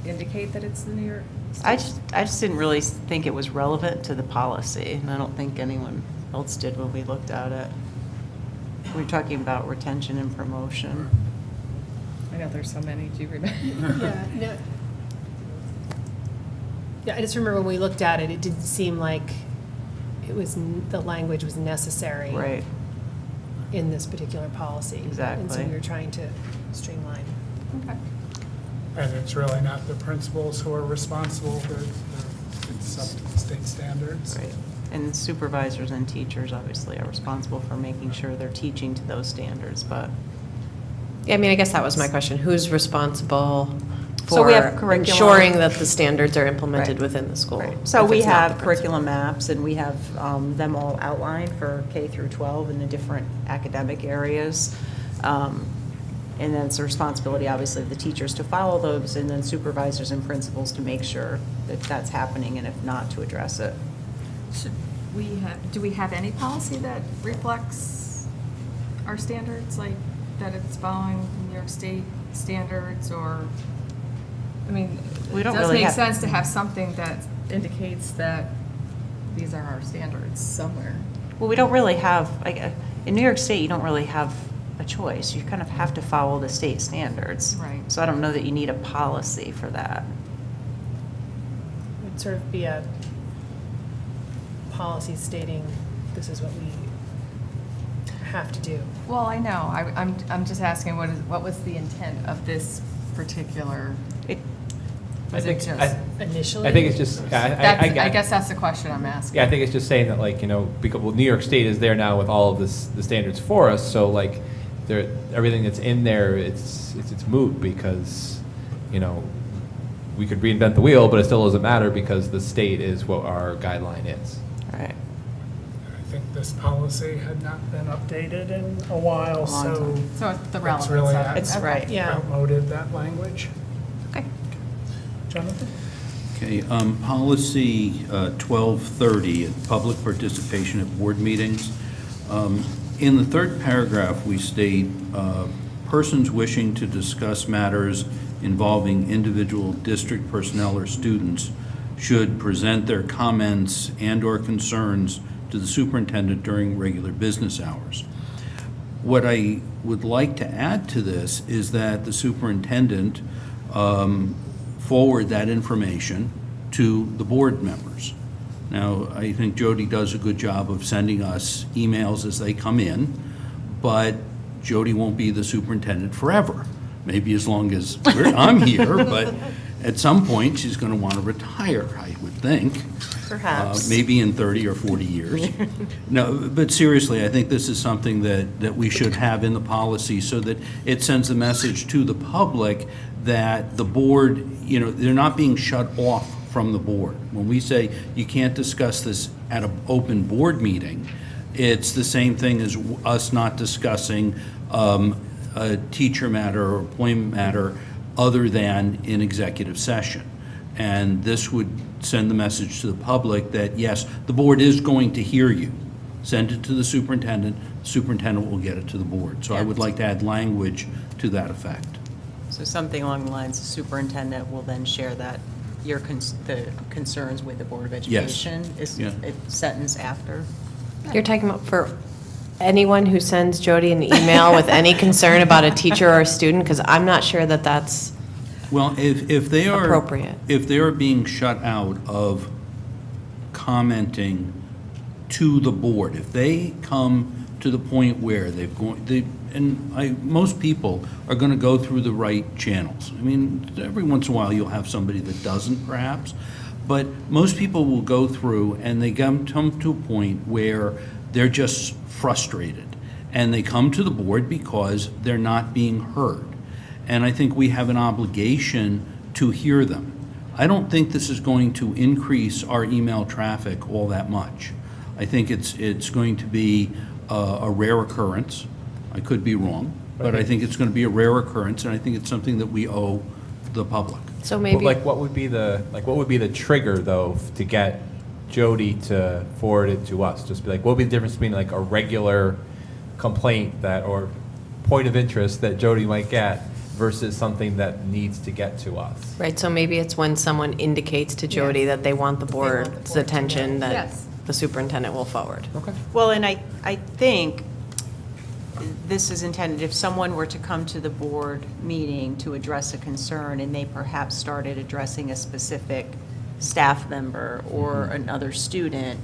indicate that it's the New York? I just didn't really think it was relevant to the policy, and I don't think anyone else did when we looked at it. We were talking about retention and promotion. I know there's so many. Do you remember? Yeah, no. Yeah, I just remember when we looked at it, it didn't seem like it was, the language was necessary. Right. in this particular policy. And so Exactly. we were trying to streamline. Okay. And it's really not the principals who are responsible, it's up to the state standards. Right. And supervisors and teachers obviously are responsible for making sure they're teaching to those standards, but. Yeah, I mean, I guess that was my question. Who's responsible So we for have curriculum. ensuring that the standards are implemented Right. within the school? So if we it's not the have principal? curriculum maps, and we have them all outlined for K through 12 in the different academic areas. And then it's the responsibility, obviously, of the teachers to follow those, and then supervisors and principals to make sure that that's happening, and if not, to address it. Do we have any policy that reflects our standards, like that it's following New York State standards, or, I mean, We it don't does really make have- sense to have something that indicates that these are our standards somewhere. Well, we don't really have, like, in New York State, you don't really have a choice. You kind of have to follow the state standards. Right. So I don't know that you need a policy for that. It would sort of be a policy stating this is what we have to do. Well, I know, I'm just asking, what was the intent of this particular? Was it just? Initially? I think it's just, I guess that's the question I'm asking. Yeah, I think it's just saying that, like, you know, because, well, New York State is there now with all of this, the standards for us, so like, there, everything that's in there, it's moot because, you know, we could reinvent the wheel, but it still doesn't matter because the state is what our guideline is. Right. I think this policy had not been updated in a while, A long so. time. So it's the It's relevance really of it. It's right. Yeah. outmoded, that language. Okay. Jonathan? Okay, policy 1230, public participation at board meetings. In the third paragraph, we state, persons wishing to discuss matters involving individual district personnel or students should present their comments and/or concerns to the superintendent during regular business hours. What I would like to add to this is that the superintendent forward that information to the board members. Now, I think Jody does a good job of sending us emails as they come in, but Jody won't be the superintendent forever. Maybe as long as I'm here, but at some point, she's going to want to retire, I would think. Perhaps. Maybe in 30 or 40 years. No, but seriously, I think this is something that we should have in the policy so that it sends a message to the public that the board, you know, they're not being shut off from the board. When we say you can't discuss this at an open board meeting, it's the same thing as us not discussing a teacher matter or employment matter other than in executive session. And this would send the message to the public that, yes, the board is going to hear you. Send it to the superintendent will get it to the board. So I would like to add language to that effect. So something along the lines, the superintendent will then share that, the concerns with the Board of Yes. Education? Is Yeah. a sentence after? You're talking about for anyone who sends Jody an email with any concern about a teacher or a student? Because I'm not sure that that's Well, if they are. appropriate. If they are being shut out of commenting to the board, if they come to the point where most people are going to go through the right channels. I mean, every once in a while, you'll have somebody that doesn't, perhaps, but most people will go through and they come to a point where they're just frustrated, and they come to the board because they're not being heard. And I think we have an obligation to hear them. I don't think this is going to increase our email traffic all that much. I think it's going to be a rare occurrence. I could be wrong, but I think it's going to be a rare occurrence, and I think it's something that we owe the public. So But, maybe, like, what would be the trigger, though, to get Jody to forward it to us? Just be like, what would be the difference between like a regular complaint or point of interest that Jody might get versus something that needs to get to us? right, so maybe it's when someone indicates to Jody that they want the board's attention that Yes. the superintendent will forward. Okay. Well, and I think this is intended, if someone were to come to the board meeting to address a concern and they perhaps started addressing a specific staff member or another student,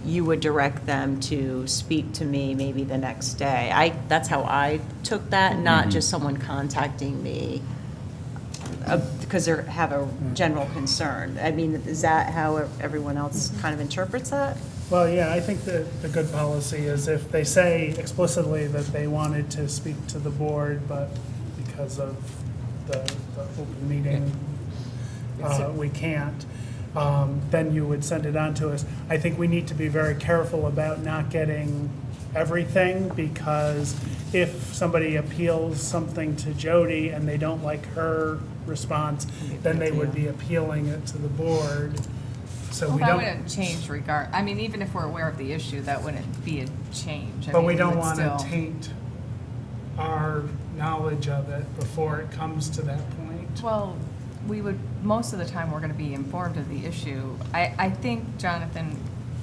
you would direct them to speak to me maybe the next day. That's how I took that, not just someone contacting me because they have a general concern. I mean, is that how everyone else kind of interprets that? Well, yeah, I think that the good policy is if they say explicitly that they wanted to speak to the board, but because of the open meeting, we can't, then you would send it on to us. I think we need to be very careful about not getting everything, because if somebody appeals something to Jody and they don't like her response, then they would be appealing it to the board. So we That don't. wouldn't change I mean, even if we're aware of the issue, that wouldn't be a change. I But mean, we don't would want to still- taint our knowledge of it before it comes to that point. Well, we would, most of the time, we're going to be informed of the issue. I think, Jonathan,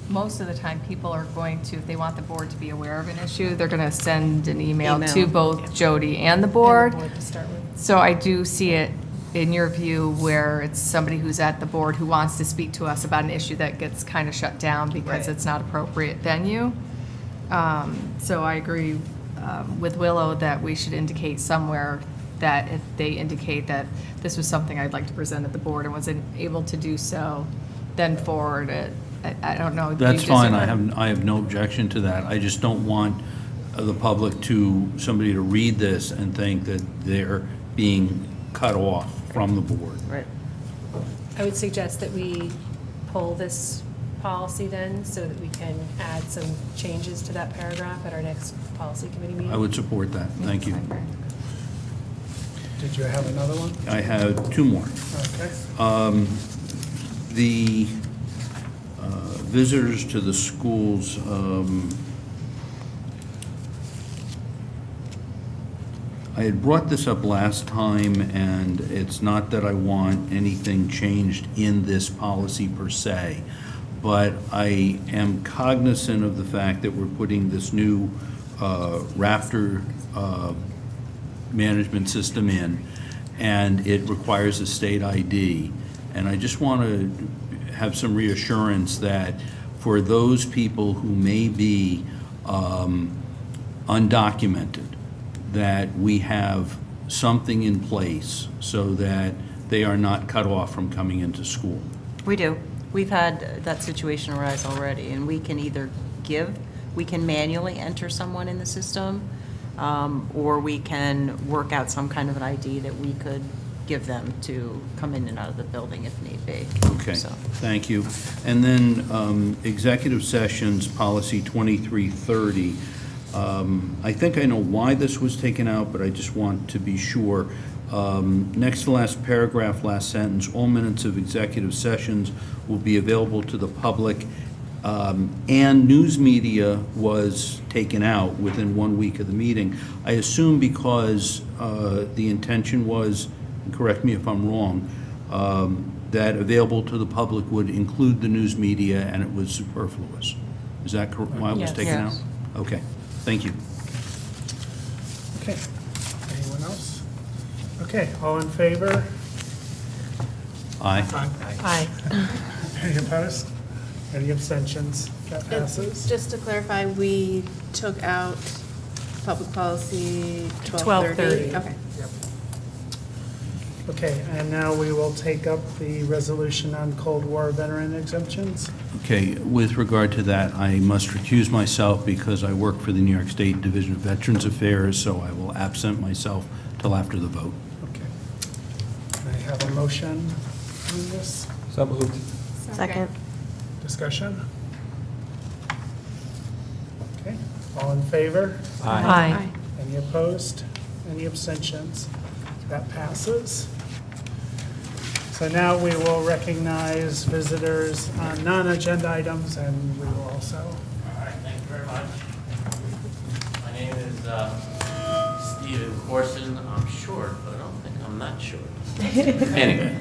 most of the time, people are going to, if they want the board to be aware of an issue, they're going to send an email to both Jody and the board. to start with. So I do see it, in your view, where it's somebody who's at the board who wants to speak to us about an issue that gets kind of shut down because it's not appropriate venue. So I agree with Willow that we should indicate somewhere that if they indicate that this was something I'd like to present at the board and wasn't able to do so, then forward it. I don't know. do you That's fine, disagree? I have no objection to that. I just don't want the public somebody to read this and think that they're being cut off from the board. Right. I would suggest that we pull this policy then, so that we can add some changes to that paragraph at our next policy committee meeting. I would support that, thank you. Did you have another one? I have two more. Okay. The visitors to the schools, I had brought this up last time, and it's not that I want anything changed in this policy per se, but I am cognizant of the fact that we're putting this new Raptor management system in, and it requires a state ID. And I just want to have some reassurance that for those people who may be undocumented, that we have something in place so that they are not cut off from coming into school. We do. We've had that situation arise already, and we can either we can manually enter someone in the system, or we can work out some kind of an ID that we could give them to come in and out of the building if need be. Okay, So, thank you. And then executive sessions, policy 2330. I think I know why this was taken out, but I just want to be sure. Next to last paragraph, last sentence, all minutes of executive sessions will be available to the public, and news media was taken out within 1 week of the meeting. I assume because the intention was, and correct me if I'm wrong, that available to the public would include the news media, and it was superfluous. Is that why it was Yes. taken out? Yes. Okay, thank you. Okay. Anyone else? Okay, all in favor? Aye. Aye. Any opposed? Any abstentions? That passes. Just to clarify, we took out public policy 12:30. 12:30? Okay. Okay, and now we will take up the resolution on Cold War veteran exemptions. Okay, with regard to that, I must recuse myself because I work for the New York State Division of Veterans Affairs, so I will absent myself till after the vote. Okay. Can I have a motion on this? So moved. Second. Discussion? Okay, all in favor? Aye. Any opposed? Any abstentions? That passes. So now we will recognize visitors on non-agenda items, and we will also. All right, thank you very much. My name is Stephen Corson. I'm short, but I don't think I'm that short. Anyway,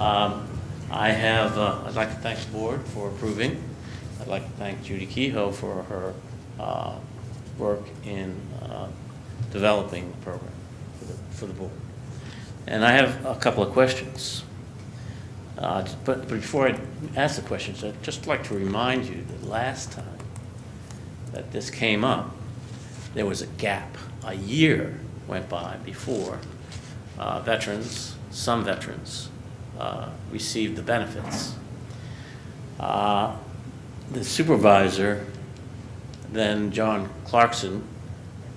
I'd like to thank the board for approving. I'd like to thank Judy Kehoe for her work in developing the program for the board. And I have a couple of questions. But before I ask the questions, I'd just like to remind you that last time that this came up, there was a gap. A year went by before some veterans received the benefits. The supervisor, then John Clarkson,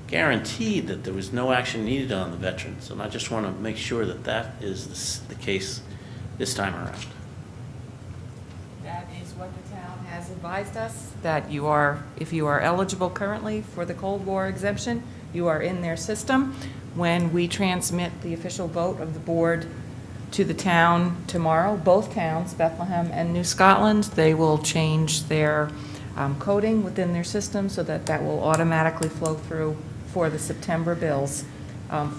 guaranteed that there was no action needed on the veterans, and I just want to make sure that that is the case this time around. That is what the town has advised us, that you are, if you are eligible currently for the Cold War exemption, you are in their system. When we transmit the official vote of the board to the town tomorrow, both towns, Bethlehem and New Scotland, they will change their coding within their system so that that will automatically flow through for the September bills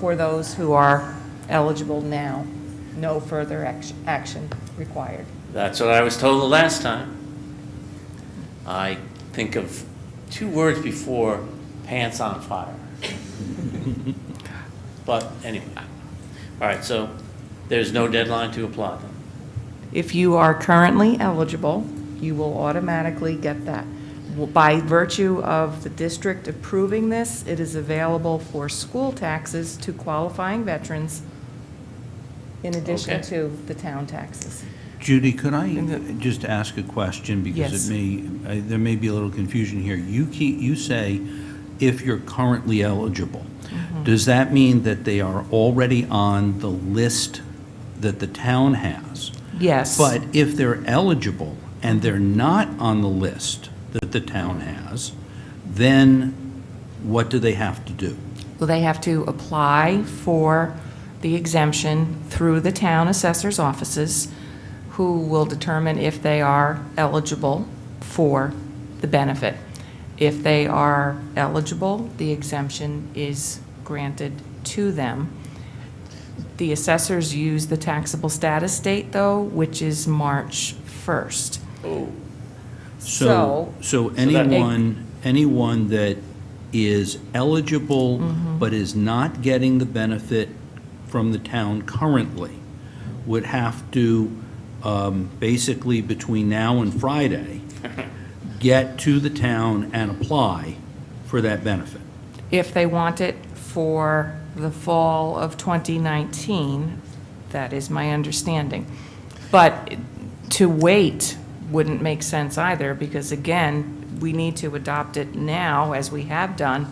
for those who are eligible now. No further action required. That's what I was told the last time. I think of 2 words before pants on fire. But anyway, all right, so there's no deadline to apply then? If you are currently eligible, you will automatically get that. By virtue of the district approving this, it is available for school taxes to qualifying veterans in addition Okay. to the town taxes. Judy, could I just ask a question? Because Yes. there may be a little confusion here. You say if you're currently eligible. Does that mean that they are already on the list that the town has? Yes. But if they're eligible and they're not on the list that the town has, then what do they have to do? Well, they have to apply for the exemption through the town assessor's offices, who will determine if they are eligible for the benefit. If they are eligible, the exemption is granted to them. The assessors use the taxable status date, though, which is March 1st. Oh. So anyone that is eligible but is not getting the benefit from the town currently would have to, basically between now and Friday, get to the town and apply for that benefit. If they want it for the fall of 2019, that is my understanding. But to wait wouldn't make sense either, because again, we need to adopt it now, as we have done.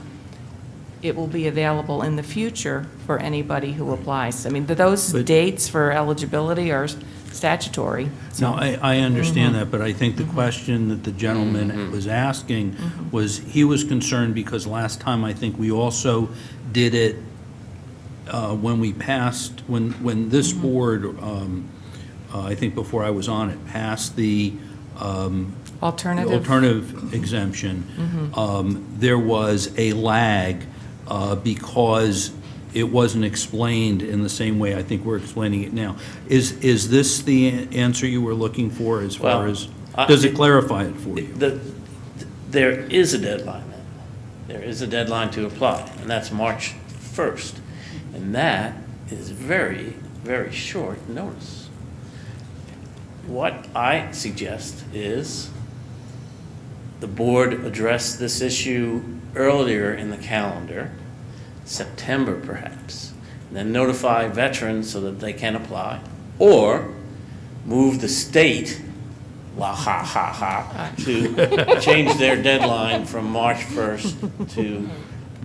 It will be available in the future for anybody who applies. I mean, those dates for eligibility are statutory. No, I understand that, but I think the question that the gentleman was asking was, he was concerned because last time, I think we also did it when we passed, when this board, I think before I was on it, passed the alternative exemption, there was a lag because it wasn't explained in the same way I think we're explaining it now. Is this the answer you were looking for as far as, does it clarify it for you? There is a deadline then. There is a deadline to apply, and that's March 1st. And that is very, very short notice. What I suggest is the board address this issue earlier in the calendar, September perhaps, and then notify veterans so that they can apply, or move the state, to change their deadline from March 1st to,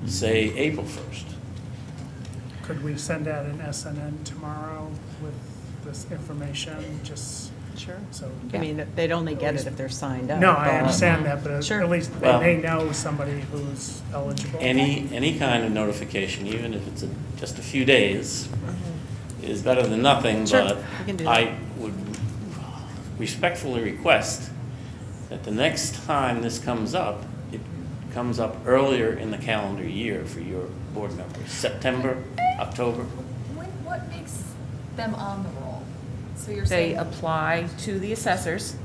say, April 1st. Could we send out an SNN tomorrow with this information, just? Sure. So. I mean, they'd only get it if they're signed up. No, I but- understand that, but Sure. at least Well- they may know somebody who's eligible. Any kind of notification, even if it's just a few days, is better than nothing, Sure, but we can do that. I would respectfully request that the next time this comes up, it comes up earlier in the calendar year for your board members, September, October. What makes them on the roll? So you're They saying, apply to the assessors,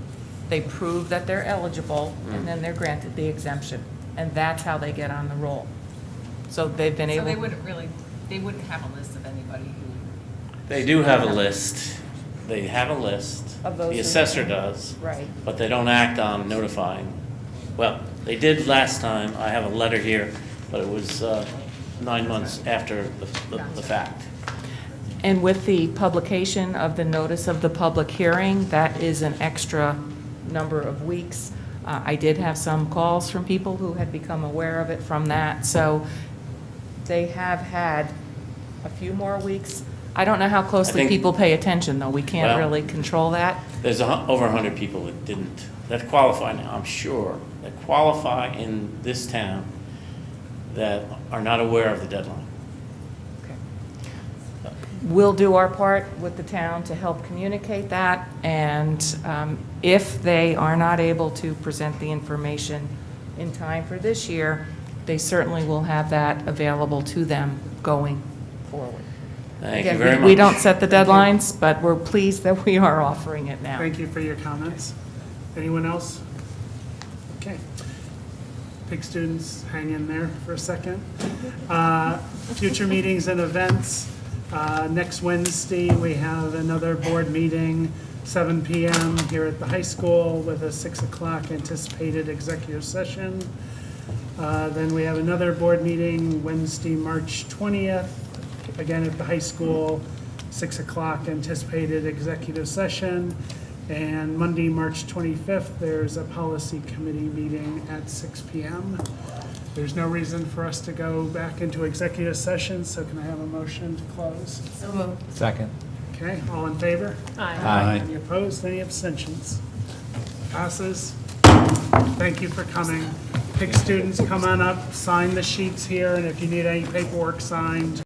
they prove that they're eligible, and then they're granted the exemption. And that's how they get on the roll. So they've been so able. they wouldn't have a list of anybody who. They do have a list, they have a list. Of those The who- assessor does. Right. But they don't act on notifying. Well, they did last time. I have a letter here, but it was 9 months after the fact. And with the publication of the notice of the public hearing, that is an extra number of weeks. I did have some calls from people who had become aware of it from that, so they have had a few more weeks. I don't know how closely think- people pay attention, though. We can't Well- really control that. There's over 100 people that didn't, that qualify now, I'm sure, that qualify in this town that are not aware of the deadline. We'll do our part with the town to help communicate that, and if they are not able to present the information in time for this year, they certainly will have that available to them going forward. Thank you Again, very much. we don't set the deadlines, but we're pleased that we are offering it now. Thank you for your comments. Anyone else? Okay. Pig students, hang in there for a second. Future meetings and events. Next Wednesday, we have another board meeting, 7 PM here at the high school with a 6 o'clock anticipated executive session. Then we have another board meeting Wednesday, March 20th, again at the high school, 6 o'clock anticipated executive session. And Monday, March 25th, there's a policy committee meeting at 6 PM. There's no reason for us to go back into executive session, so can I have a motion to close? So moved. Second. Okay, all in favor? Aye. Aye. Any opposed, any abstentions? Passes. Thank you for coming. PIC students, come on up, sign the sheets here, and if you need any paperwork signed,